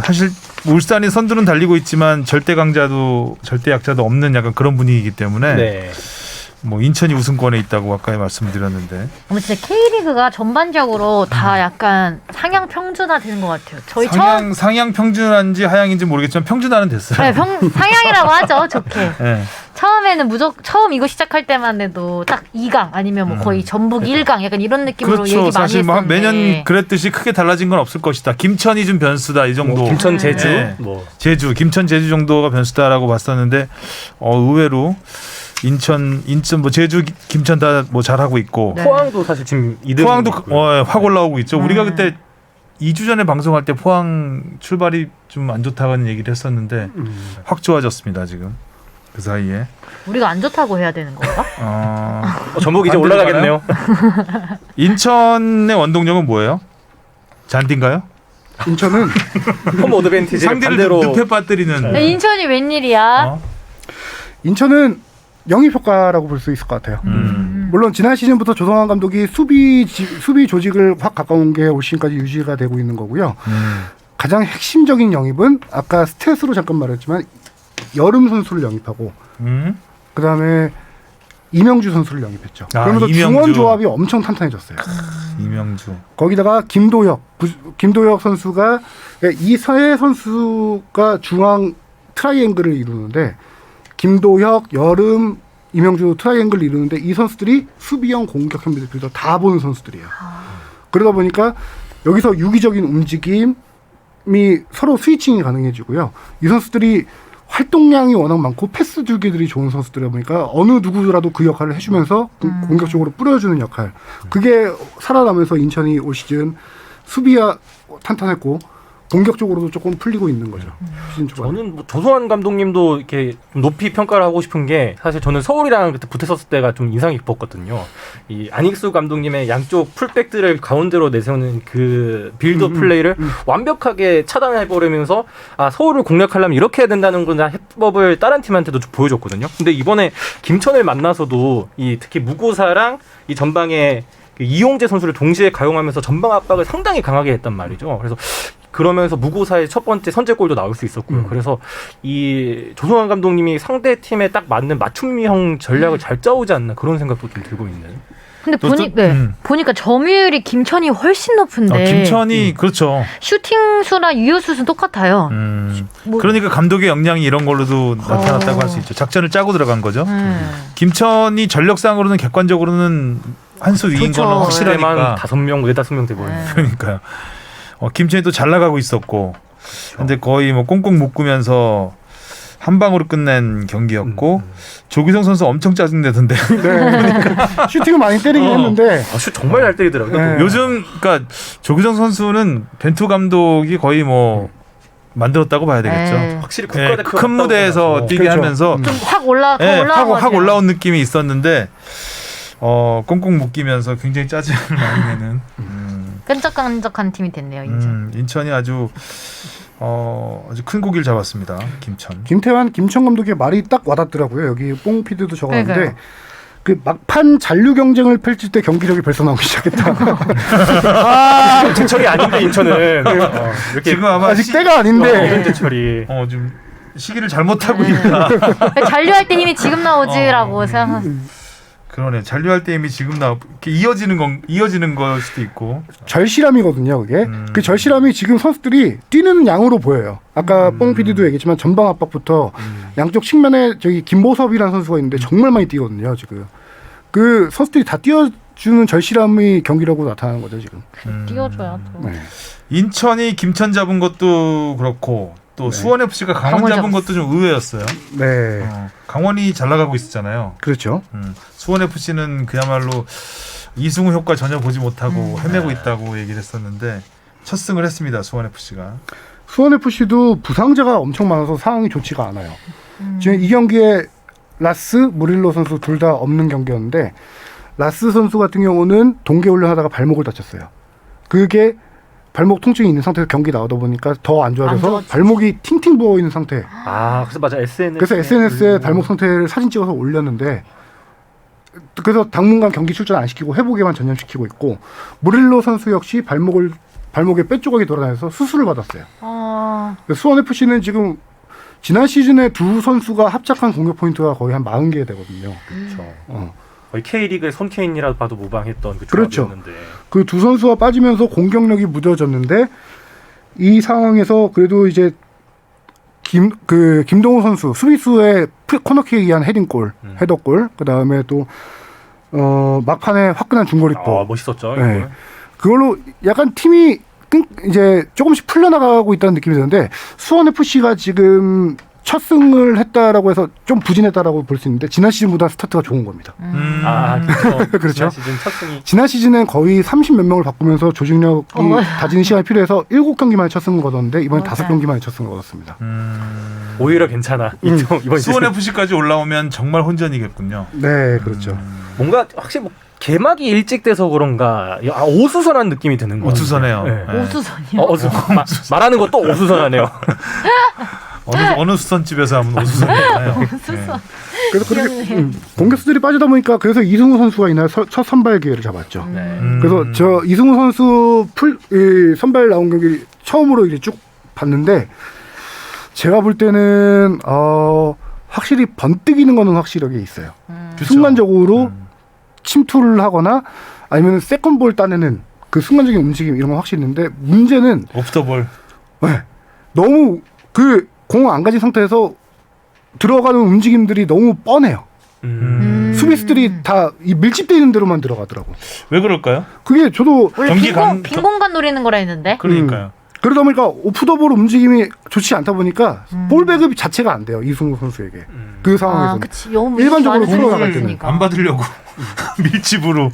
사실 울산이 선두는 달리고 있지만 절대 강자도 절대 약자도 없는 약간 그런 분위기이기 때문에 네. 뭐 인천이 우승권에 있다고 아까 말씀드렸는데 진짜 K리그가 전반적으로 다 약간 상향 평준화되는 것 같아요. 저희 상향 평준화인지 하향인지 모르겠지만 평준화는 됐어요. 상향이라고 하죠. 좋게. 네. 처음에는 처음 이거 시작할 때만 해도 딱 2강 아니면 뭐 거의 전북 1강 약간 이런 느낌으로 그렇죠. 얘기 많이 사실 막 했었는데 매년 그랬듯이 크게 달라진 건 없을 것이다. 김천이 좀 변수다 이 정도. 김천 제주 네. 뭐 김천 제주 정도가 변수다라고 봤었는데 의외로 인천 뭐 제주 김천 다 뭐 잘하고 있고 네. 포항도 사실 지금 2등 포항도 확 올라오고 있죠. 우리가 그때 2주 전에 방송할 때 포항 출발이 좀 안 좋다는 얘기를 했었는데 확 좋아졌습니다 지금 그 사이에. 우리가 안 좋다고 해야 되는 건가? 전북 이제 반대로 올라가겠네요. 인천의 원동력은 뭐예요? 잔디인가요? 인천은 홈 어드밴티지 상대를 반대로 늪에 빠뜨리는. 네, 인천이 웬일이야? 인천은 영입 효과라고 볼 수 있을 것 같아요. 물론 지난 시즌부터 조성환 감독이 수비 조직을 확 가까운 게 올 시즌까지 유지가 되고 있는 거고요. 가장 핵심적인 영입은 아까 스탯으로 잠깐 말했지만 여름 선수를 영입하고 그다음에 이명주 선수를 영입했죠. 아, 그러면서 이명주. 중원 조합이 엄청 탄탄해졌어요. 이명주. 거기다가 김도혁 선수가 이 세 선수가 중앙 트라이앵글을 이루는데 김도혁, 여름, 이명주 트라이앵글을 이루는데 이 선수들이 수비형 공격형 미드필더 다 보는 선수들이에요. 그러다 보니까 여기서 유기적인 움직임이 서로 스위칭이 가능해지고요. 이 선수들이 활동량이 워낙 많고 패스 줄기들이 좋은 선수들이다 보니까 어느 누구라도 그 역할을 해주면서 공격적으로 뿌려주는 역할. 그게 살아나면서 인천이 올 시즌 수비가 탄탄했고 공격적으로도 조금 풀리고 있는 거죠. 시즌 초반에. 저는 뭐 조성환 감독님도 이렇게 좀 높이 평가를 하고 싶은 게 사실 저는 서울이랑 그때 붙었을 때가 좀 인상이 깊었거든요. 이 안익수 감독님의 양쪽 풀백들을 가운데로 내세우는 그 빌드 플레이를 완벽하게 차단해버리면서 아 서울을 공략하려면 이렇게 해야 된다는 그런 해법을 다른 팀한테도 좀 보여줬거든요. 근데 이번에 김천을 만나서도 이 특히 무고사랑 이 전방에 그 이용재 선수를 동시에 가용하면서 전방 압박을 상당히 강하게 했단 말이죠. 그래서 그러면서 무고사의 첫 번째 선제골도 나올 수 있었고요. 그래서 이 조성환 감독님이 상대 팀에 딱 맞는 맞춤형 전략을 잘 짜오지 않나 그런 생각도 좀 들고 있는. 근데 또- 보니까 점유율이 김천이 훨씬 높은데 김천이 그렇죠. 슈팅 수나 유효 수는 똑같아요. 뭐- 그러니까 감독의 역량이 이런 걸로도 나타났다고 할 수 있죠. 작전을 짜고 들어간 거죠. 김천이 전력상으로는 객관적으로는 한 수 위인 좋죠. 거는 확실하니까. 5명, 4-5명 돼 보여요. 그러니까요. 김천이 또 잘 나가고 있었고, 근데 거의 뭐 꽁꽁 묶으면서 한 방으로 끝낸 경기였고, 조규성 선수 엄청 짜증내던데. 네. 슈팅을 많이 때리긴 했는데 아, 슛 정말 잘 때리더라고요. 네. 요즘 그러니까 조규성 선수는 벤투 감독이 거의 뭐 만들었다고 봐야 되겠죠. 네. 확실히 네, 국가대표 큰 무대에서 뛰게 그렇죠. 하면서 좀 확 확 올라온 느낌이 있었는데 꽁꽁 묶이면서 굉장히 짜증을 많이 내는 끈적끈적한 팀이 됐네요. 인천. 인천이 아주 큰 고기를 잡았습니다. 김천. 김천 감독의 말이 딱 와닿더라고요. 여기 뽕피드도 적었는데 그러니까요. 그 막판 잔류 경쟁을 펼칠 때 경기력이 벌써 나오기 시작했다. 아, 제철이 아닌데 인천은 이렇게 지금 아마 아직 때가 아닌데 이런 제철이 좀 시기를 잘못하고 있다. 잔류할 때 힘이 지금 나오지라고 생각하는. 그러네. 잔류할 때 이미 지금 이렇게 이어지는 걸 수도 있고. 절실함이거든요. 그게 그 절실함이 지금 선수들이 뛰는 양으로 보여요. 아까 뽕 PD도 얘기했지만 전방 압박부터 양쪽 측면에 저기 김보섭이라는 선수가 있는데 정말 많이 뛰거든요. 지금 그 선수들이 다 뛰어주는 절실함이 경기라고 나타나는 거죠. 지금. 띄워줘야 또. 네. 인천이 김천 잡은 것도 그렇고 또 수원 FC가 강원 강원 잡은 잡았어. 것도 좀 의외였어요. 네. 강원이 잘 나가고 있었잖아요. 그렇죠. 수원 FC는 그야말로 이승우 효과 전혀 보지 못하고 헤매고 있다고 얘기를 했었는데 첫 승을 했습니다. 수원 FC가. 수원 FC도 부상자가 엄청 많아서 상황이 좋지가 않아요. 지금 이 경기에 라스, 무릴로 선수 둘 다 없는 경기였는데 라스 선수 같은 경우는 동계 훈련하다가 발목을 다쳤어요. 그게 발목 통증이 있는 상태에서 경기 나오다 보니까 더 안 좋아져서 발목이 팅팅 부어 있는 상태. 아 그래서 맞아 SNS 그래서 SNS에 발목 상태를 사진 찍어서 올렸는데 그래서 당분간 경기 출전 안 시키고 회복에만 전념시키고 있고 무릴로 선수 역시 발목에 뼈 조각이 돌아다녀서 수술을 받았어요. 수원 FC는 지금 지난 시즌에 두 선수가 합작한 공격 포인트가 거의 한 40개 되거든요. 그렇죠. 거의 K리그의 손케인이라도 봐도 모방했던 그 그렇죠. 조합이었는데. 그 두 선수가 빠지면서 공격력이 무뎌졌는데 이 상황에서 그래도 이제 김동호 선수 수비수의 코너킥에 의한 헤딩골, 헤더골, 그 다음에 또 막판에 화끈한 중거리포. 멋있었죠. 네. 이거. 그걸로 약간 팀이 이제 조금씩 풀려나가고 있다는 느낌이 드는데 수원 FC가 지금 첫 승을 했다라고 해서 좀 부진했다라고 볼 수 있는데 지난 시즌보다 스타트가 좋은 겁니다. 그렇죠. 그렇죠. 지난 시즌 첫 승이 지난 시즌엔 거의 30몇 명을 바꾸면서 조직력이 다지는 시간이 필요해서 7경기 만에 첫 승을 거뒀는데 이번에 5경기 만에 첫 승을 거뒀습니다. 오히려 괜찮아. 이번 수원 시즌. FC까지 올라오면 정말 혼전이겠군요. 네, 그렇죠. 뭔가 확실히 뭐 개막이 일찍 돼서 그런가 오수선한 느낌이 드는 거예요. 오수선해요. 네. 네. 오수선이요. 말하는 것도 오수선하네요. 어느 수선집에서 하면 오수선이잖아요. 오수선. 그래서 그렇게 공격수들이 빠지다 보니까 그래서 이승우 선수가 이날 첫 선발 기회를 잡았죠. 그래서 저 이승우 선수 선발 나온 경기 처음으로 이제 쭉 봤는데 제가 볼 때는 확실히 번뜩이는 거는 확실하게 있어요. 그쵸. 순간적으로 침투를 하거나 아니면 세컨볼 따내는 그 순간적인 움직임 이런 건 확실히 있는데 문제는 오프더볼. 네, 너무 그 공 안 가진 상태에서 들어가는 움직임들이 너무 뻔해요. 수비수들이 다 이 밀집돼 있는 대로만 들어가더라고. 왜 그럴까요? 그게 저도 원래 경기 강- 빈 공간 노리는 거라 했는데. 그러니까요. 그러다 보니까 오프더볼 움직임이 좋지 않다 보니까 볼 배급 자체가 안 돼요. 이승우 선수에게. 그 아, 상황에서는. 그치. 너무 일반적으로 많은 풀어나갈 선수가 때는 있으니까. 안 받으려고 밀집으로.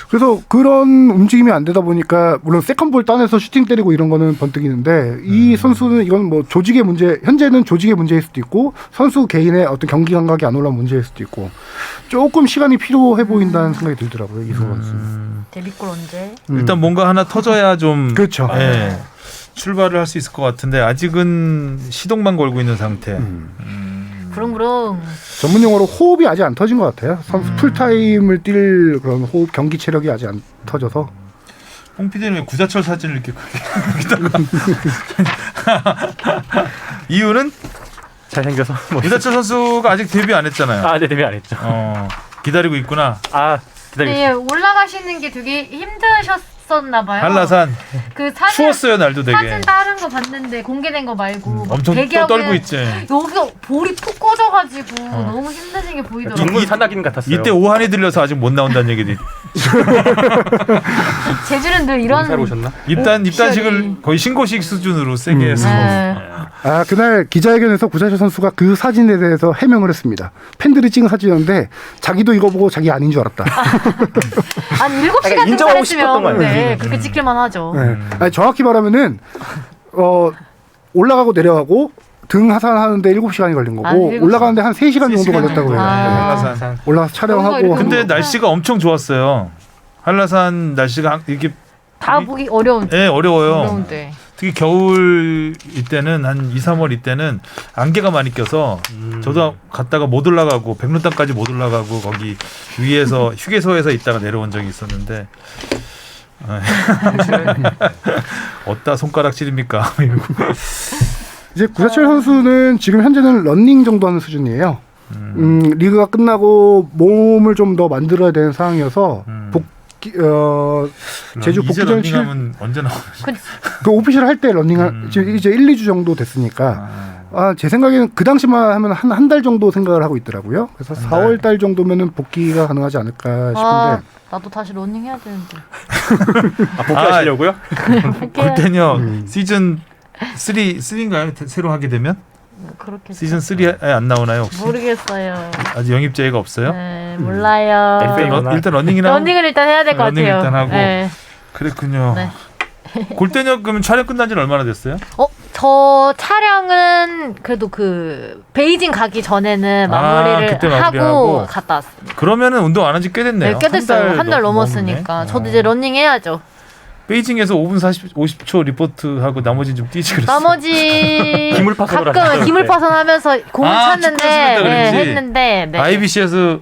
그래서 그런 움직임이 안 되다 보니까 물론 세컨볼 따내서 슈팅 때리고 이런 거는 번뜩이는데 이 선수는 이건 뭐 조직의 문제, 현재는 조직의 문제일 수도 있고 선수 개인의 어떤 경기 감각이 안 올라온 문제일 수도 있고 조금 시간이 필요해 보인다는 생각이 들더라고요. 이승우 선수. 데뷔골 언제? 일단 뭔가 하나 터져야 좀 그렇죠. 예, 출발을 할 수 있을 것 같은데 아직은 시동만 걸고 있는 상태. 부릉부릉. 전문 용어로 호흡이 아직 안 터진 것 같아요. 선수 풀타임을 뛸 그런 호흡, 경기 체력이 아직 안 터져서. 홍 PD는 왜 구자철 사진을 이렇게 여기다가 이유는 잘생겨서 뭐. 구자철 선수가 아직 데뷔 안 했잖아요. 네, 데뷔 안 했죠. 기다리고 있구나. 기다리고 네, 올라가시는 게 되게 힘드셨었나 봐요. 한라산 그 사진 추웠어요 날도 되게. 사진 다른 거 봤는데 공개된 거 말고 막 엄청 또 대기하고 떨고 있지. 여기 볼이 푹 꺼져가지고 너무 힘드신 게 보이더라고요. 전문 산악인 같았어요. 이때 오한이 들려서 아직 못 나온다는 얘기도 있- 제주는 늘 이런. 살 오셨나? 입단식을 거의 신고식 수준으로 세게 해서 네. 그날 기자회견에서 구자철 선수가 그 사진에 대해서 해명을 했습니다. 팬들이 찍은 사진이었는데 자기도 이거 보고 자기 아닌 줄 알았다. 한 7시간 인정하고 싶었던 거 등산했으면 아니에요? 네, 그렇게 찍힐만 하죠. 네. 아니, 정확히 말하면은 올라가고 내려가고 등 하산하는데 7시간이 걸린 거고 7시간. 올라가는데 한 3시간 정도 3시간 걸렸다고 해요. 아. 네. 한라산. 올라가서 촬영하고 뭔가 근데 이렇게 날씨가 엄청 좋았어요. 한라산 날씨가 이렇게 다 보기 어려운. 어려워요. 어려운데. 특히 겨울 이때는 한 2, 3월 이때는 안개가 많이 껴서 저도 갔다가 못 올라가고 백록당까지 못 올라가고 거기 위에서 휴게소에서 있다가 내려온 적이 있었는데 어디다 손가락질입니까? 이제 구자철 선수는 지금 현재는 러닝 정도 하는 수준이에요. 리그가 끝나고 몸을 좀 더 만들어야 되는 상황이어서 제주 이제 복귀전 칠 런닝하면 언제 나오는? 그 오피셜 할 때 러닝 지금 이제 1, 2주 정도 됐으니까 제 생각에는 그 당시만 하면 한 달 정도 생각을 하고 있더라고요. 그래서 4월 달 정도면은 복귀가 가능하지 않을까 싶은데 아, 나도 다시 러닝 해야 되는데. 복귀하시려고요? 골대녀 시즌 3인가요? 새로 하게 되면 그렇게 시즌 3에 안 나오나요 혹시? 모르겠어요. 아직 영입 제의가 없어요? 네, 몰라요. 일단 러닝이나 러닝을 일단 해야 될 것 러닝 같아요. 일단 하고. 네. 그랬군요. 네. 골대녀 그러면 촬영 끝난 지는 얼마나 됐어요? 저 촬영은 그래도 그 베이징 가기 전에는 마무리를 그때 하고 마무리하고. 갔다 왔습니다. 그러면은 운동 안 한 지 꽤 됐네요. 네, 꽤 됐어요. 한 달 넘었네. 넘었으니까. 저도 이제 러닝 해야죠. 베이징에서 5분 50초 리포트하고 나머지는 좀 뛰지 그랬어요. 나머지 기물파선을 가끔 하셨어요. 기물파선하면서 공을 아, 찼는데 축구 연습했다 그랬지. 했는데 네.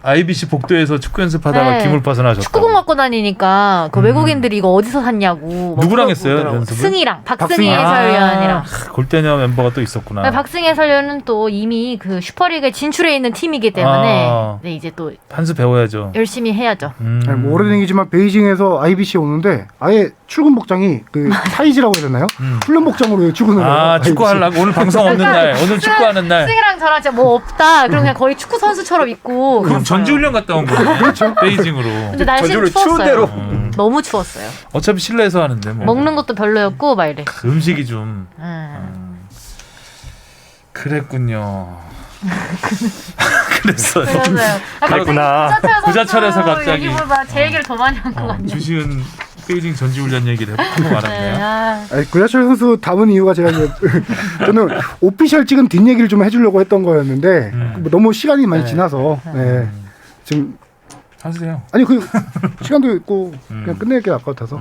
IBC 복도에서 축구 연습하다가 네. 기물파선 하셨다고. 축구공 갖고 다니니까 그 외국인들이 이거 어디서 샀냐고 막 누구랑 했어요, 물어보더라고요. 연습을? 승희랑 박승희 박승희. 해설위원이랑. 골대녀 멤버가 또 있었구나. 네, 박승희 해설위원은 또 이미 그 슈퍼리그에 진출해 있는 팀이기 때문에 네, 이제 또 한수 배워야죠. 열심히 해야죠. 아니, 뭐 오래된 얘기지만 베이징에서 IBC 오는데 아예 출근 복장이 그 사이즈라고 해야 되나요? 훈련 복장으로 출근을 해요. 아 축구하려고 오늘 방송 없는 날, 오늘 축구하는 날. 승희랑 저랑 진짜 뭐 없다. 그럼 그냥 거의 축구 선수처럼 입고. 그럼 갔어요. 전지훈련 갔다 온 거예요. 그렇죠. 베이징으로. 근데 날씨는 전주를 추운 추웠어요. 대로. 너무 추웠어요. 어차피 실내에서 하는데 뭐. 먹는 것도 별로였고 막 이래. 음식이 좀 그랬어요. 그랬군요. 그랬어요. 그랬구나. 구자철에서 갑자기. 얘기보다 제 얘기를 더 많이 한 것 같네. 주시은 베이징 전지훈련 얘기를 하고 네, 말았네요. 아니, 구자철 선수 담은 이유가 제가 이제 저는 오피셜 찍은 뒷얘기를 좀 해주려고 했던 거였는데 뭐 너무 시간이 많이 지나서 네. 지금 하세요. 아니 그 시간도 있고 그냥 끝낼 게 나을 것 같아서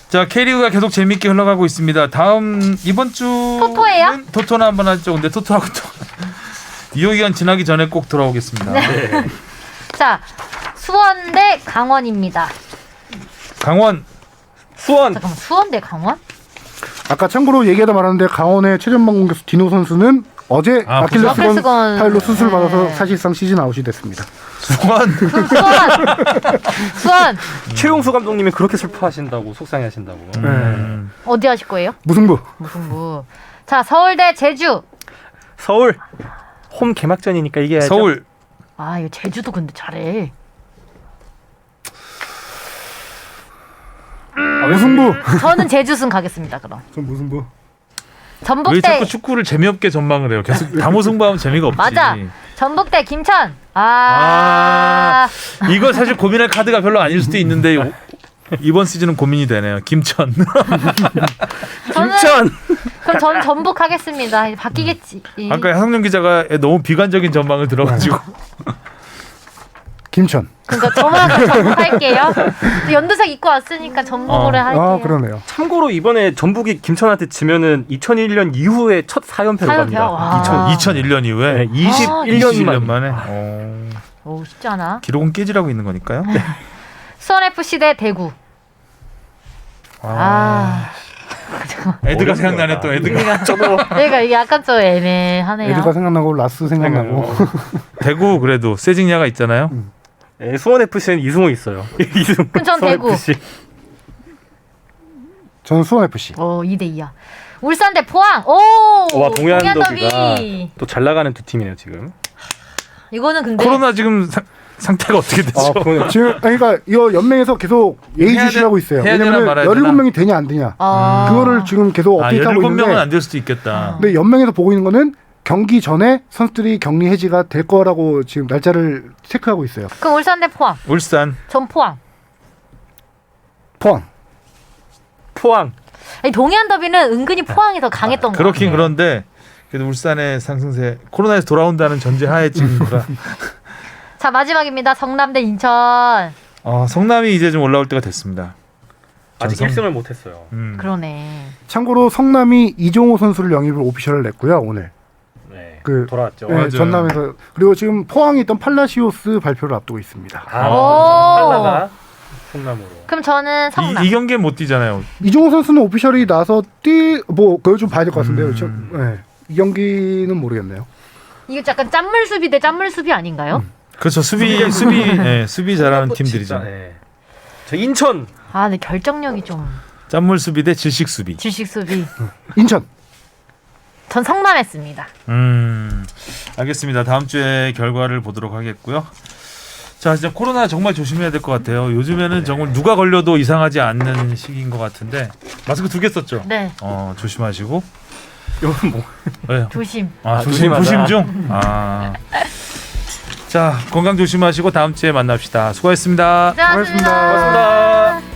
자, K리그가 계속 재밌게 흘러가고 있습니다. 다음 이번 주 토토예요? 토토나 한번 하죠. 근데 토토하고 또 이호 기간 지나기 전에 꼭 돌아오겠습니다. 네. 자, 수원 대 강원입니다. 강원 수원. 잠깐만, 수원 대 강원? 아까 참고로 얘기하다 말았는데 강원의 최전방 공격수 디노 선수는 어제 아킬레스건 아킬레스건. 파일로 수술 받아서 네. 사실상 시즌 아웃이 됐습니다. 수원 수원 최용수 감독님이 그렇게 슬퍼하신다고 속상해하신다고. 어디 하실 거예요? 무승부. 무승부. 자 서울대 제주. 서울 홈 개막전이니까 이겨야죠. 서울 아 이거 제주도 근데 잘해. 무승부. 저는 제주승 가겠습니다. 그럼 전 무승부. 왜 전북대 자꾸 축구를 재미없게 전망을 해요? 계속 다무승부하면 재미가 없지. 맞아. 전북대 김천. 이거 사실 고민할 카드가 별로 아닐 수도 있는데 이번 시즌은 고민이 되네요. 김천. 김천. 그럼 저는 전북 하겠습니다. 바뀌겠지. 아까 하성룡 기자가 너무 비관적인 전망을 들어가지고 김천. 그러니까 저만 전북 할게요. 연두색 입고 왔으니까 전북으로 할게요. 아 그러네요. 참고로 이번에 전북이 김천한테 지면은 2001년 이후에 첫 4연패로 4연패요? 갑니다. 와. 2001년 이후에 네, 21년 21년 만에 오 쉽지 않아. 기록은 깨지라고 있는 거니까요. 수원 FC 대 대구. 애드가 생각나네 또 애드가. 그러니까 이게 약간 좀 애매하네요. 에드가 생각나고 라스 생각나고. 대구 그래도 세징야가 있잖아요. 네, 수원 FC는 이승우 있어요. 이승우. 그럼 전 수원 대구. FC. 저는 수원 FC. 2대 2야. 울산 대 포항. 오. 와 동해안 더비가 더비. 또 잘 나가는 두 팀이네요 지금. 이거는 근데 코로나 지금 상태가 어떻게 되죠? 그러네. 지금 그러니까 이거 연맹에서 계속 예의주시하고 있어요. 해야 되나 왜냐면 말아야 되나? 17명이 되냐 안 되냐. 그거를 지금 계속 업데이트하고 17명은 있는데 안 될 수도 있겠다. 근데 연맹에서 보고 있는 거는 경기 전에 선수들이 격리 해지가 될 거라고 지금 날짜를 체크하고 있어요. 그럼 울산 대 포항. 울산 전 포항. 포항. 아니, 동해안 더비는 은근히 포항이 더 강했던 거 그렇긴 같아요. 그런데 그래도 울산의 상승세 코로나에서 돌아온다는 전제 하에 지금 거라. 자 마지막입니다. 성남 대 인천. 성남이 이제 좀 올라올 때가 됐습니다. 아직 전성- 1승을 못했어요. 그러네. 참고로 성남이 이종호 선수를 영입을 오피셜을 냈고요 오늘. 네. 그 돌아왔죠. 네, 맞아요. 전남에서 그리고 지금 포항에 있던 팔라시오스 발표를 앞두고 있습니다. 오. 팔라가 성남으로. 그럼 저는 성남. 이 경기에 못 뛰잖아요. 이종호 선수는 오피셜이 나서 그걸 좀 봐야 될 것 같은데요. 네. 이 경기는 모르겠네요. 이거 약간 짠물 수비 대 짠물 수비 아닌가요? 그렇죠. 수비 잘하는 팀들이죠. 네. 저 인천. 근데 결정력이 좀 짠물 수비 대 질식 수비. 질식 수비. 인천. 전 성남했습니다. 알겠습니다. 다음 주에 결과를 보도록 하겠고요. 자, 진짜 코로나 정말 조심해야 될 것 같아요. 요즘에는 정말 누가 걸려도 이상하지 않는 시기인 것 같은데 마스크 2개 썼죠? 네. 조심하시고. 이건 뭐? 왜요? 조심. 조심 조심하자. 중. 자, 건강 조심하시고 다음 주에 만납시다. 수고하셨습니다. 고생하셨습니다. 고맙습니다.